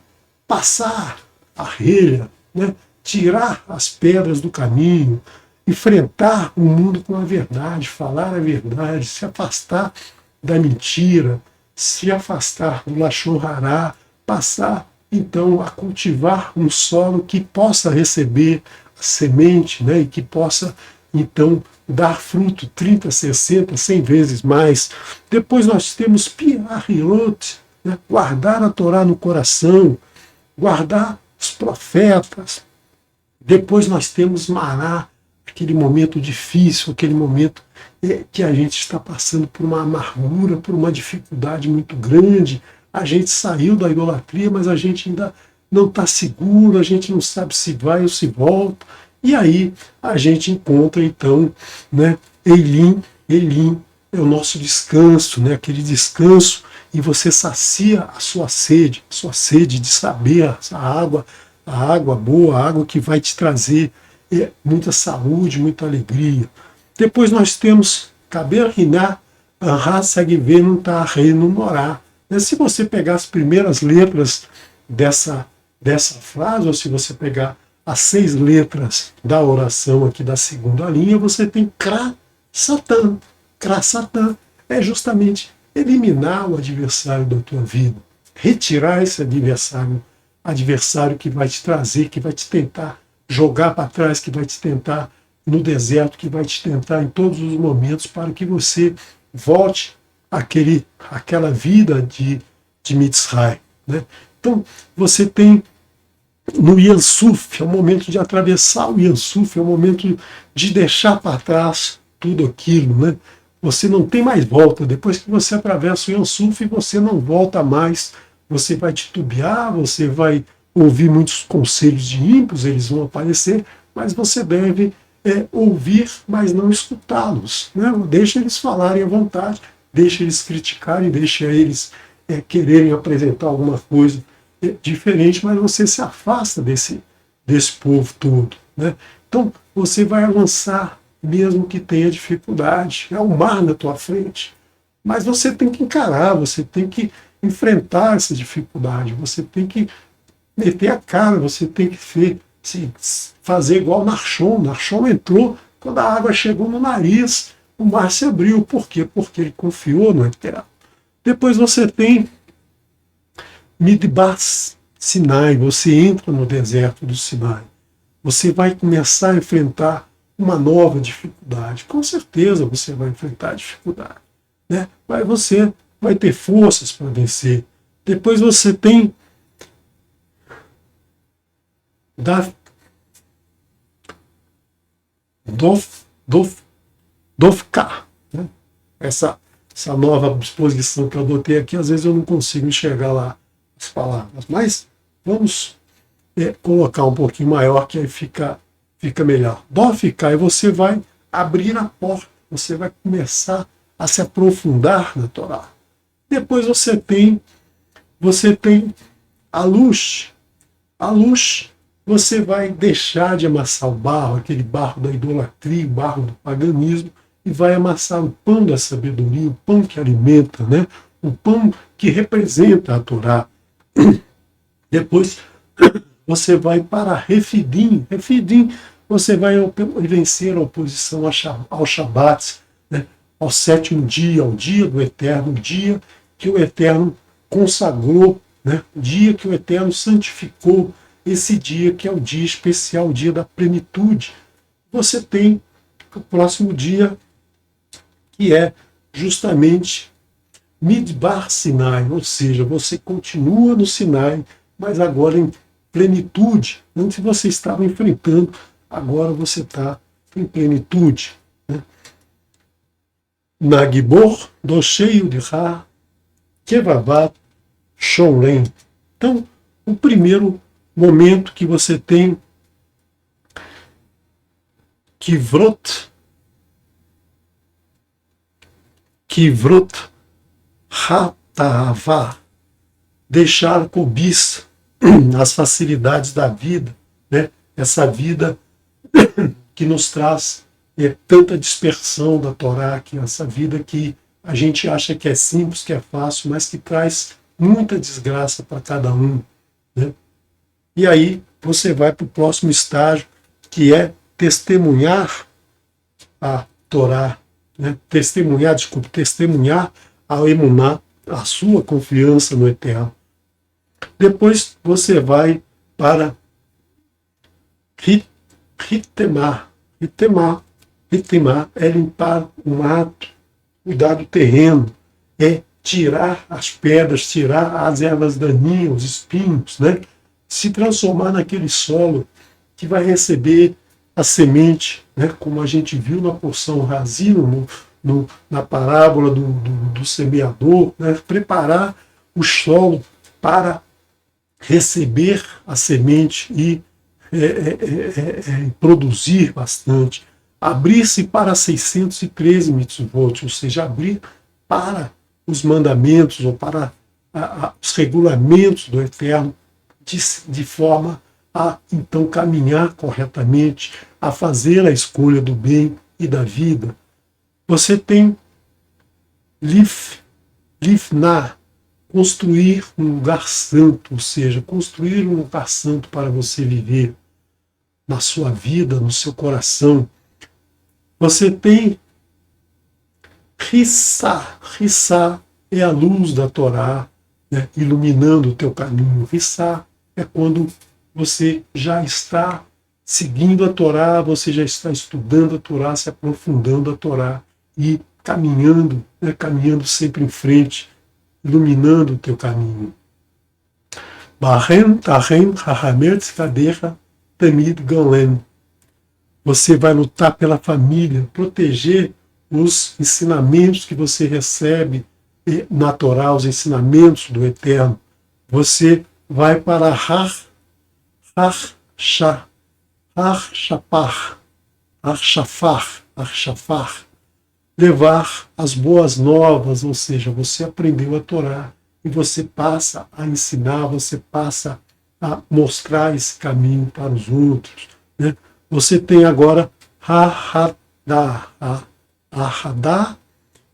[SPEAKER 1] passar a relha, né? Tirar as pedras do caminho, enfrentar o mundo com a verdade, falar a verdade, se afastar da mentira, se afastar do Lashon Hará, passar então a cultivar um solo que possa receber a semente, né? E que possa então dar fruto 30, 60, 100 vezes mais. Depois nós temos Piahirot, né? Guardar a Torá no coração, guardar os profetas. Depois nós temos Mará, aquele momento difícil, aquele momento que a gente está passando por uma amargura, por uma dificuldade muito grande. A gente saiu da idolatria, mas a gente ainda não está seguro, a gente não sabe se vai ou se volta. E aí a gente encontra então, né, Eilim é o nosso descanso, né, aquele descanso, e você sacia a sua sede de saber a água boa, a água que vai te trazer muita saúde, muita alegria. Depois nós temos Kaber Riná segue ver não está rei no morá. Se você pegar as primeiras letras dessa frase, ou se você pegar as 6 letras da oração aqui da segunda linha, você tem Kra Satan. Kra Satan é justamente eliminar o adversário da tua vida, retirar esse adversário que vai te trazer, que vai te tentar jogar para trás, que vai te tentar no deserto, que vai te tentar em todos os momentos para que você volte àquela vida de Mitzray. Né? Então, você tem no Yansuf, é o momento de atravessar o Yansuf, é o momento de deixar para trás tudo aquilo. Né? Você não tem mais volta. Depois que você atravessa o Yansuf, você não volta mais. Você vai titubear, você vai ouvir muitos conselhos de ímpios, eles vão aparecer, mas você deve ouvir, mas não escutá-los. Né? Deixa eles falarem à vontade, deixa eles criticarem, deixa eles quererem apresentar alguma coisa diferente, mas você se afasta desse povo todo. Né? Então, você vai avançar, mesmo que tenha dificuldade. É um mar na tua frente. Mas você tem que encarar, você tem que enfrentar essa dificuldade, você tem que meter a cara, você tem que fazer igual Narshon. Narshon entrou, quando a água chegou no nariz, o mar se abriu. Por quê? Porque ele confiou no Eterno. Depois você tem Midbar Sinai, você entra no deserto do Sinai. Você vai começar a enfrentar uma nova dificuldade. Com certeza você vai enfrentar dificuldade. Né? Mas você vai ter forças para vencer. Depois você tem Dofka. Né? Essa nova disposição que eu botei aqui, às vezes eu não consigo enxergar lá as palavras. Mas vamos colocar um pouquinho maior, que aí fica melhor. Dofka, e você vai abrir a porta, você vai começar a se aprofundar na Torá. Depois você tem a luz. A luz, você vai deixar de amassar o barro, aquele barro da idolatria, o barro do paganismo, e vai amassar o pão da sabedoria, o pão que alimenta, né? O pão que representa a Torá. Depois você vai para Refidim. Refidim, você vai vencer a oposição ao Shabat, né? Ao 7º dia, ao dia do Eterno, o dia que o Eterno consagrou, né? O dia que o Eterno santificou, esse dia que é o dia especial, o dia da plenitude. Você tem o próximo dia, que é justamente Midbar Sinai, ou seja, você continua no Sinai, mas agora em plenitude. Antes você estava enfrentando, agora você está em plenitude. Né? Nagibor, Doshei Udihá, Kevavat, Shonlen. Então, o primeiro momento que você tem Kivrot Hatava, deixar a cobiça, as facilidades da vida, né? Essa vida que nos traz tanta dispersão da Torá, que essa vida que a gente acha que é simples, que é fácil, mas que traz muita desgraça para cada um. Né? E aí você vai para o próximo estágio, que é testemunhar a Torá, né? Testemunhar a Emuná, a sua confiança no Eterno. Depois você vai para Ritemar. Ritemar é limpar o mato, cuidar do terreno, é tirar as pedras, tirar as ervas daninhas, os espinhos, né? Se transformar naquele solo que vai receber a semente, né? Como a gente viu na porção Razino, na parábola do semeador, né? Preparar o solo para receber a semente e produzir bastante. Abrir-se para 613 mitzvot, ou seja, abrir para os mandamentos ou para os regulamentos do Eterno, de forma a então caminhar corretamente, a fazer a escolha do bem e da vida. Você tem Lifná, construir um lugar santo, ou seja, construir um lugar santo para você viver na sua vida, no seu coração. Você tem Rissá. Rissá é a luz da Torá, né, iluminando o teu caminho. Rissá é quando você já está seguindo a Torá, você já está estudando a Torá, se aprofundando a Torá e caminhando, né, caminhando sempre em frente, iluminando o teu caminho. Bahem Tahem Hahamer Tzkadecha Tamid Galen. Você vai lutar pela família, proteger os ensinamentos que você recebe na Torá, os ensinamentos do Eterno. Você vai para Arshafar, levar as boas novas, ou seja, você aprendeu a Torá e você passa a ensinar, você passa a mostrar esse caminho para os outros, né? Você tem agora Hahadá. Ahadá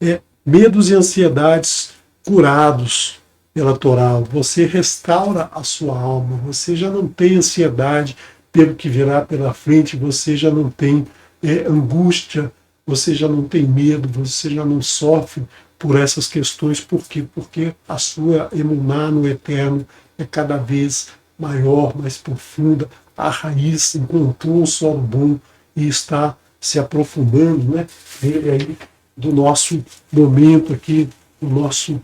[SPEAKER 1] é medos e ansiedades curados pela Torá. Você restaura a sua alma, você já não tem ansiedade pelo que virá pela frente, você já não tem angústia, você já não tem medo, você já não sofre por essas questões. Por quê? Porque a sua emuná no Eterno é cada vez maior, mais profunda, a raiz encontrou um solo bom e está se aprofundando, né, aí, do nosso momento aqui, do nosso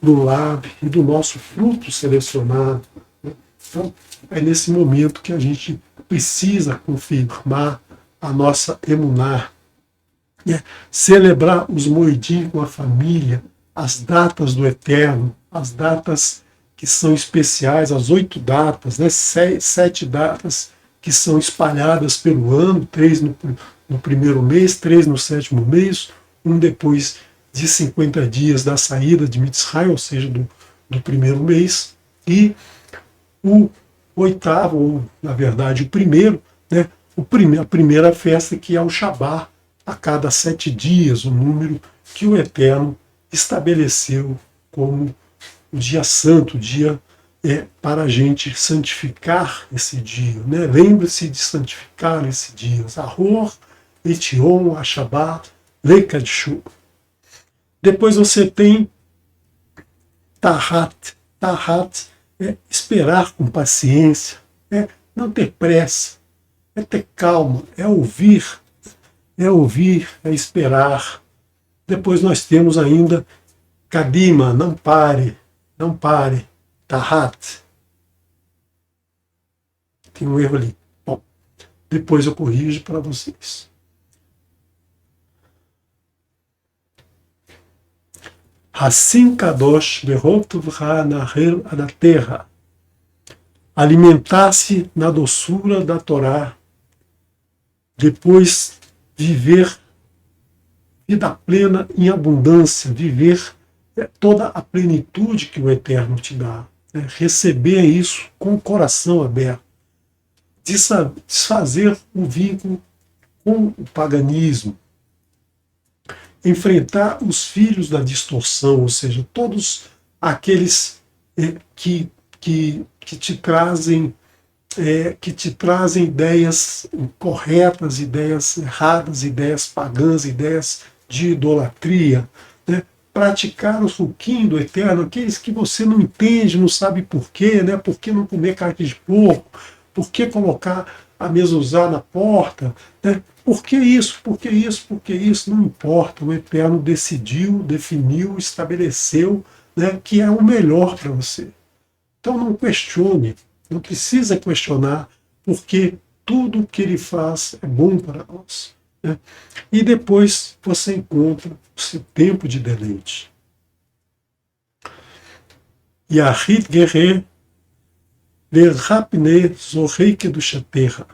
[SPEAKER 1] lab e do nosso fruto selecionado. Né? Então, é nesse momento que a gente precisa confirmar a nossa emuná, né? Celebrar os moedim com a família, as datas do Eterno, as datas que são especiais, as 8 datas, né? 7 datas que são espalhadas pelo ano, 3 no primeiro mês, 3 no 7º mês, um depois de 50 dias da saída de Mitzray, ou seja, do primeiro mês, e o 8º, ou na verdade o primeiro, né? A primeira festa, que é o Shabá, a cada 7 dias, o número que o Eterno estabeleceu como o dia santo, o dia para a gente santificar esse dia, né? Lembre-se de santificar esse dia. Zahor, Etion, Ashabá, Leikadshu. Depois você tem Tahat. Tahat é esperar com paciência, é não ter pressa, é ter calma, é ouvir, é esperar. Depois nós temos ainda Kadima, não pare, Tahat. Tem um erro ali. Bom, depois eu corrijo para vocês. Hassim Kadosh Behovtovha Nahel Adaterra. Alimentar-se na doçura da Torá. Depois viver vida plena em abundância, viver toda a plenitude que o Eterno te dá. Receber isso com o coração aberto. Desfazer o vínculo com o paganismo. Enfrentar os filhos da distorção, ou seja, todos aqueles que te trazem ideias incorretas, ideias erradas, ideias pagãs, ideias de idolatria, né? Praticar o suquinho do Eterno, aqueles que você não entende, não sabe por quê, né? Por que não comer carne de porco? Por que colocar a mezuzá na porta? Né? Por que isso? Por que isso? Por que isso? Não importa, o Eterno decidiu, definiu, estabeleceu, né, que é o melhor para você. Então não questione, não precisa questionar, porque tudo que ele faz é bom para nós. Né? E depois você encontra o seu tempo de deleite. Yahid Guerre Verhapne Zoreike do Chaterra.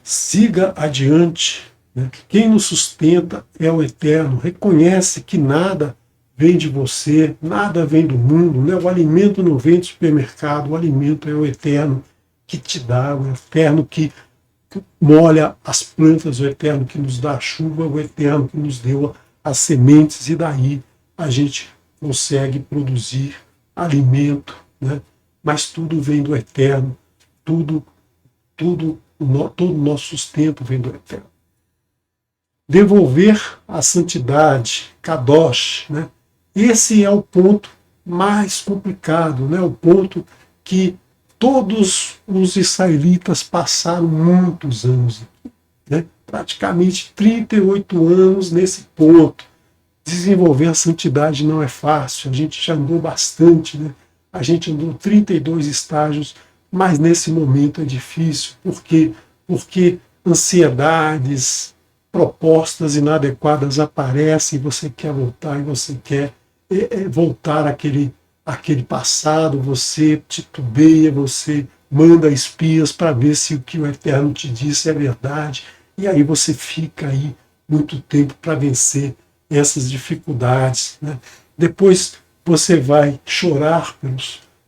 [SPEAKER 1] Siga adiante. Né? Quem nos sustenta é o Eterno. Reconhece que nada vem de você, nada vem do mundo. Né? O alimento não vem do supermercado, o alimento é o Eterno que te dá, o Eterno que molha as plantas, o Eterno que nos dá a chuva, o Eterno que nos deu as sementes, e daí a gente consegue produzir alimento, né? Mas tudo vem do Eterno, todo o nosso sustento vem do Eterno. Devolver a santidade, Kadosh, né? Esse é o ponto mais complicado, né? O ponto que todos os israelitas passaram muitos anos, né? Praticamente 38 anos nesse ponto. Desenvolver a santidade não é fácil, a gente já andou bastante, né? A gente andou 32 estágios, mas nesse momento é difícil. Por quê? Porque ansiedades, propostas inadequadas aparecem, e você quer voltar, e você quer voltar àquele passado, você titubeia, você manda espias para ver se o que o Eterno te disse é verdade, e aí você fica aí muito tempo para vencer essas dificuldades, né? Depois você vai chorar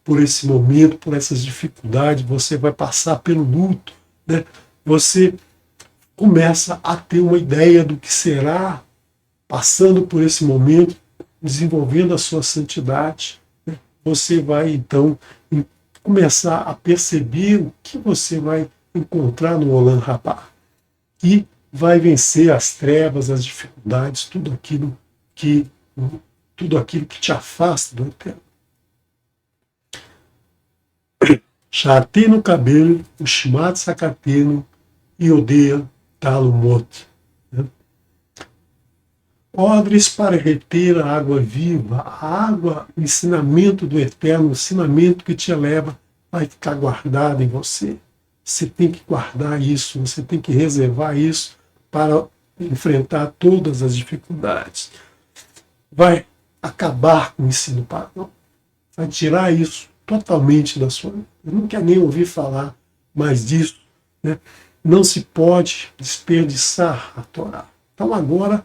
[SPEAKER 1] por esse momento, por essas dificuldades, você vai passar pelo luto, né? Você começa a ter uma ideia do que será, passando por esse momento, desenvolvendo a sua santidade, né? Você vai então começar a perceber o que você vai encontrar no Olam Rabá, e vai vencer as trevas, as dificuldades, tudo aquilo que te afasta do Eterno. Shatenu cabelo, o Shmat Sakatenu e odeia Talumot. Odres para reter a água viva, a água, o ensinamento do Eterno, o ensinamento que te eleva, vai ficar guardado em você. Você tem que guardar isso, você tem que reservar isso para enfrentar todas as dificuldades. Vai acabar com o ensino pagão, vai tirar isso totalmente da sua vida. Eu não quero nem ouvir falar mais disso, né? Não se pode desperdiçar a Torá. Então agora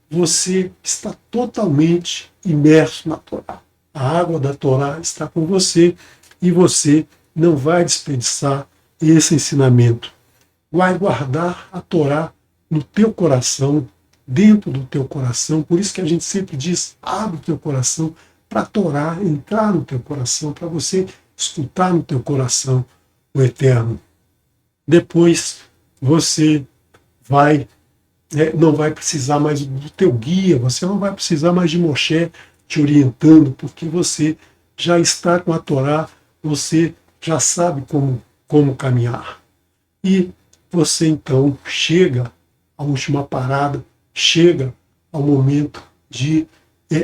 [SPEAKER 1] você está totalmente imerso na Torá. A água da Torá está com você e você não vai desperdiçar esse ensinamento. Vai guardar a Torá no teu coração, dentro do teu coração. Por isso que a gente sempre diz, abre o teu coração para a Torá entrar no teu coração, para você escutar no teu coração o Eterno. Depois você não vai precisar mais do teu guia, você não vai precisar mais de Moshe te orientando, porque você já está com a Torá, você já sabe como caminhar. E você então chega à última parada, chega ao momento de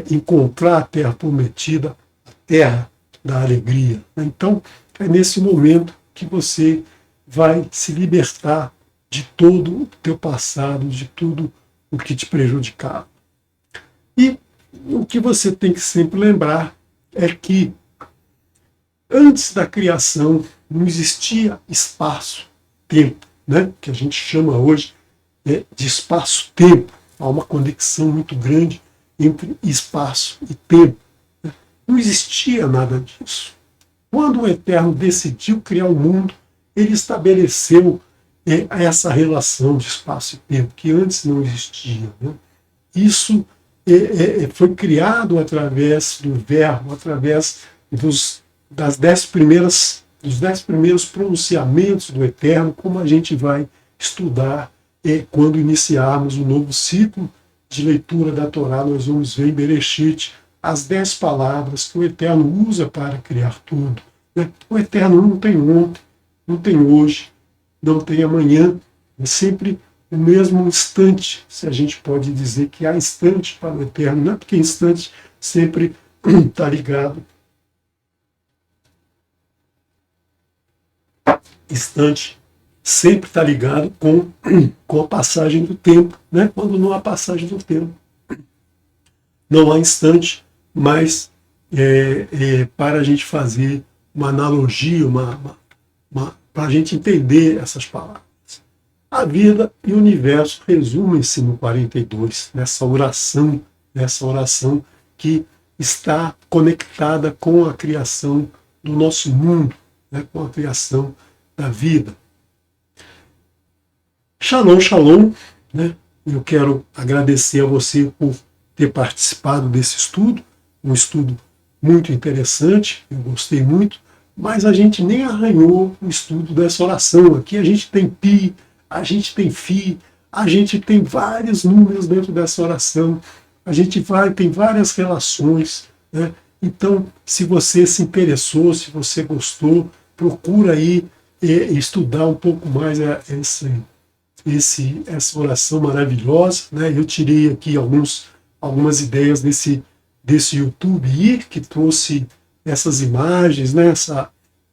[SPEAKER 1] encontrar a terra prometida, a terra da alegria. Então, é nesse momento que você vai se libertar de todo o teu passado, de tudo o que te prejudicava. E o que você tem que sempre lembrar é que antes da criação não existia espaço-tempo, né? Que a gente chama hoje de espaço-tempo. Há uma conexão muito grande entre espaço e tempo. Não existia nada disso. Quando o Eterno decidiu criar o mundo, ele estabeleceu essa relação de espaço e tempo, que antes não existia, né? Isso foi criado através do verbo, através dos 10 primeiros pronunciamentos do Eterno, como a gente vai estudar quando iniciarmos um novo ciclo de leitura da Torá. Nós vamos ver em Bereshit as 10 palavras que o Eterno usa para criar tudo, né? O Eterno não tem ontem, não tem hoje, não tem amanhã, é sempre o mesmo instante. Se a gente pode dizer que há instante para o Eterno, não é porque instante sempre está ligado. Instante sempre está ligado com a passagem do tempo, né? Quando não há passagem do tempo, não há instante, mas para a gente fazer uma analogia, para a gente entender essas palavras. A vida e o universo resumem-se no 42, nessa oração que está conectada com a criação do nosso mundo, né? Com a criação da vida. Shalom, shalom, né? Eu quero agradecer a você por ter participado desse estudo, um estudo muito interessante, eu gostei muito, mas a gente nem arranhou o estudo dessa oração. Aqui a gente tem pi, a gente tem fi, a gente tem vários números dentro dessa oração, a gente tem várias relações, né? Então, se você se interessou, se você gostou, procura aí estudar um pouco mais essa oração maravilhosa, né? Eu tirei aqui algumas ideias desse YouTube aí, que trouxe essas imagens, né?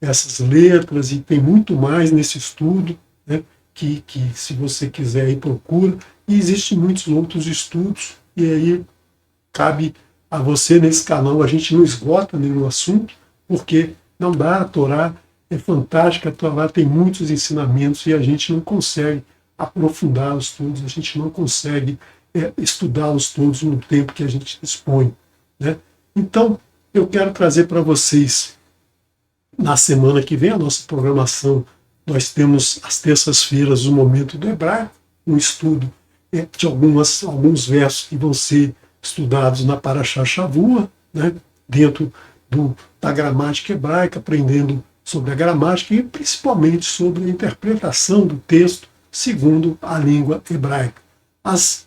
[SPEAKER 1] Essas letras, e tem muito mais nesse estudo, né? Que se você quiser aí procura. E existem muitos outros estudos, e aí cabe a você nesse canal. A gente não esgota nenhum assunto, porque não dá. A Torá é fantástica, a Torá tem muitos ensinamentos e a gente não consegue aprofundá-los todos, a gente não consegue estudá-los todos no tempo que a gente dispõe, né? Então, eu quero trazer para vocês, na semana que vem, a nossa programação. Nós temos às terças-feiras o Momento do Hebraico, um estudo de alguns versos que vão ser estudados na Parashá Shavua, né, dentro da gramática hebraica, aprendendo sobre a gramática e principalmente sobre a interpretação do texto segundo a língua hebraica. Às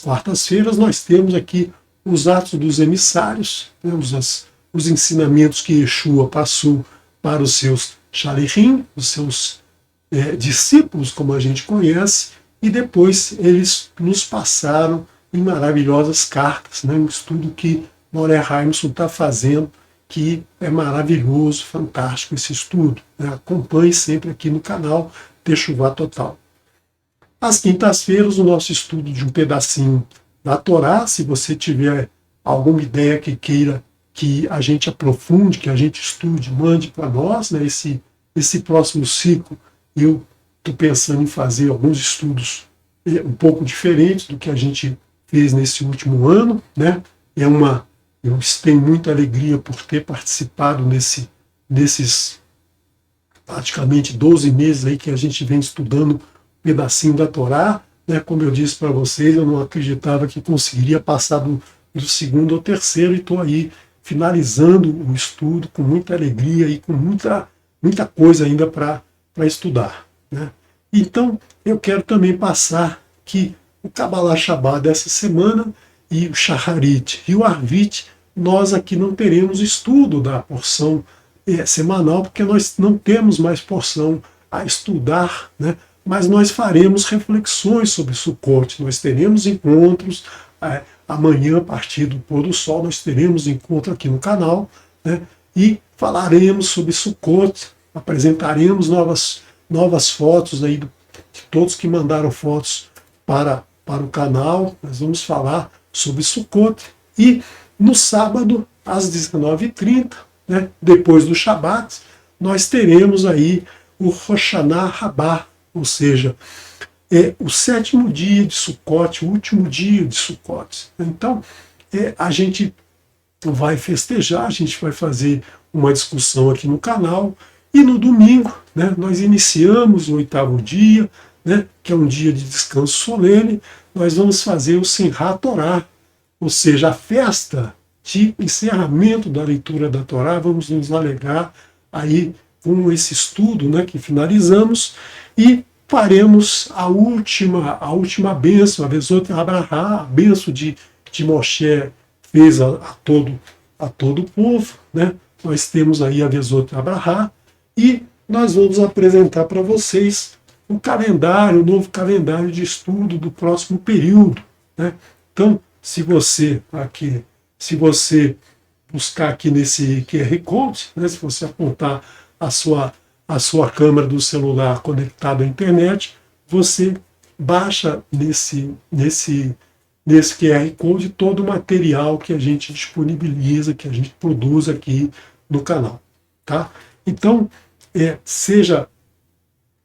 [SPEAKER 1] quartas-feiras nós temos aqui os Atos dos Emissários, né, os ensinamentos que Yeshua passou para os seus Shalichim, os seus discípulos, como a gente conhece, e depois eles nos passaram em maravilhosas cartas, né? Um estudo que Moré Raimson está fazendo, que é maravilhoso, fantástico esse estudo, né? Acompanhe sempre aqui no canal Techuvá Total. Às quintas-feiras, o nosso estudo de um pedacinho da Torá. Se você tiver alguma ideia que queira que a gente aprofunde, que a gente estude, mande para nós, né? Esse próximo ciclo, eu estou pensando em fazer alguns estudos um pouco diferentes do que a gente fez nesse último ano, né? Eu tenho muita alegria por ter participado nesses praticamente 12 meses aí que a gente vem estudando um pedacinho da Torá, né? Como eu disse para vocês, eu não acreditava que conseguiria passar do segundo ao terceiro, e estou aí finalizando o estudo com muita alegria e com muita coisa ainda para estudar, né? Então, eu quero também passar que o Kabbalah Shabbat dessa semana e o Shacharit e o Arvit, nós aqui não teremos estudo da porção semanal, porque nós não temos mais porção a estudar, né? Mas nós faremos reflexões sobre Sukkot, nós teremos encontros, amanhã, a partir do pôr do sol, nós teremos encontro aqui no canal, né? E falaremos sobre Sukkot, apresentaremos novas fotos aí de todos que mandaram fotos para o canal. Nós vamos falar sobre Sukkot. E no sábado, às 19h30, né, depois do Shabat, nós teremos aí o Hoshanah Rabbah, ou seja, o sétimo dia de Sukkot, o último dia de Sukkot. Então, a gente vai festejar, a gente vai fazer uma discussão aqui no canal, e no domingo, né, nós iniciamos o 8º dia, né, que é um dia de descanso solene. Nós vamos fazer o Simchat Torá, ou seja, a festa de encerramento da leitura da Torá. Vamos nos alegrar aí com esse estudo, né, que finalizamos, e faremos a última bênção, a Vezot Abrahá, a bênção de Moshe fez a todo o povo, né? Nós temos aí a Vezot Abrahá, e nós vamos apresentar para vocês o novo calendário de estudo do próximo período, né? Então, se você buscar aqui nesse QR Code, né, se você apontar a sua câmera do celular conectada à internet, você baixa nesse QR Code todo o material que a gente disponibiliza, que a gente produz aqui no canal, tá? Então, seja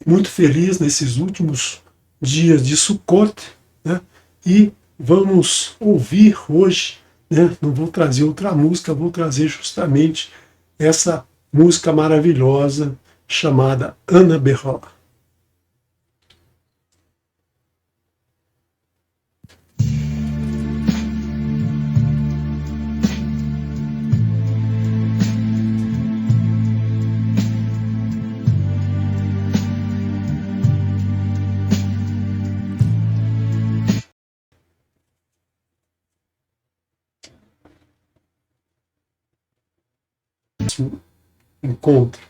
[SPEAKER 1] muito feliz nesses últimos dias de Sukkot, né? E vamos ouvir hoje, né? Não vou trazer outra música, vou trazer justamente essa música maravilhosa chamada Ana Berro. próximo encontro.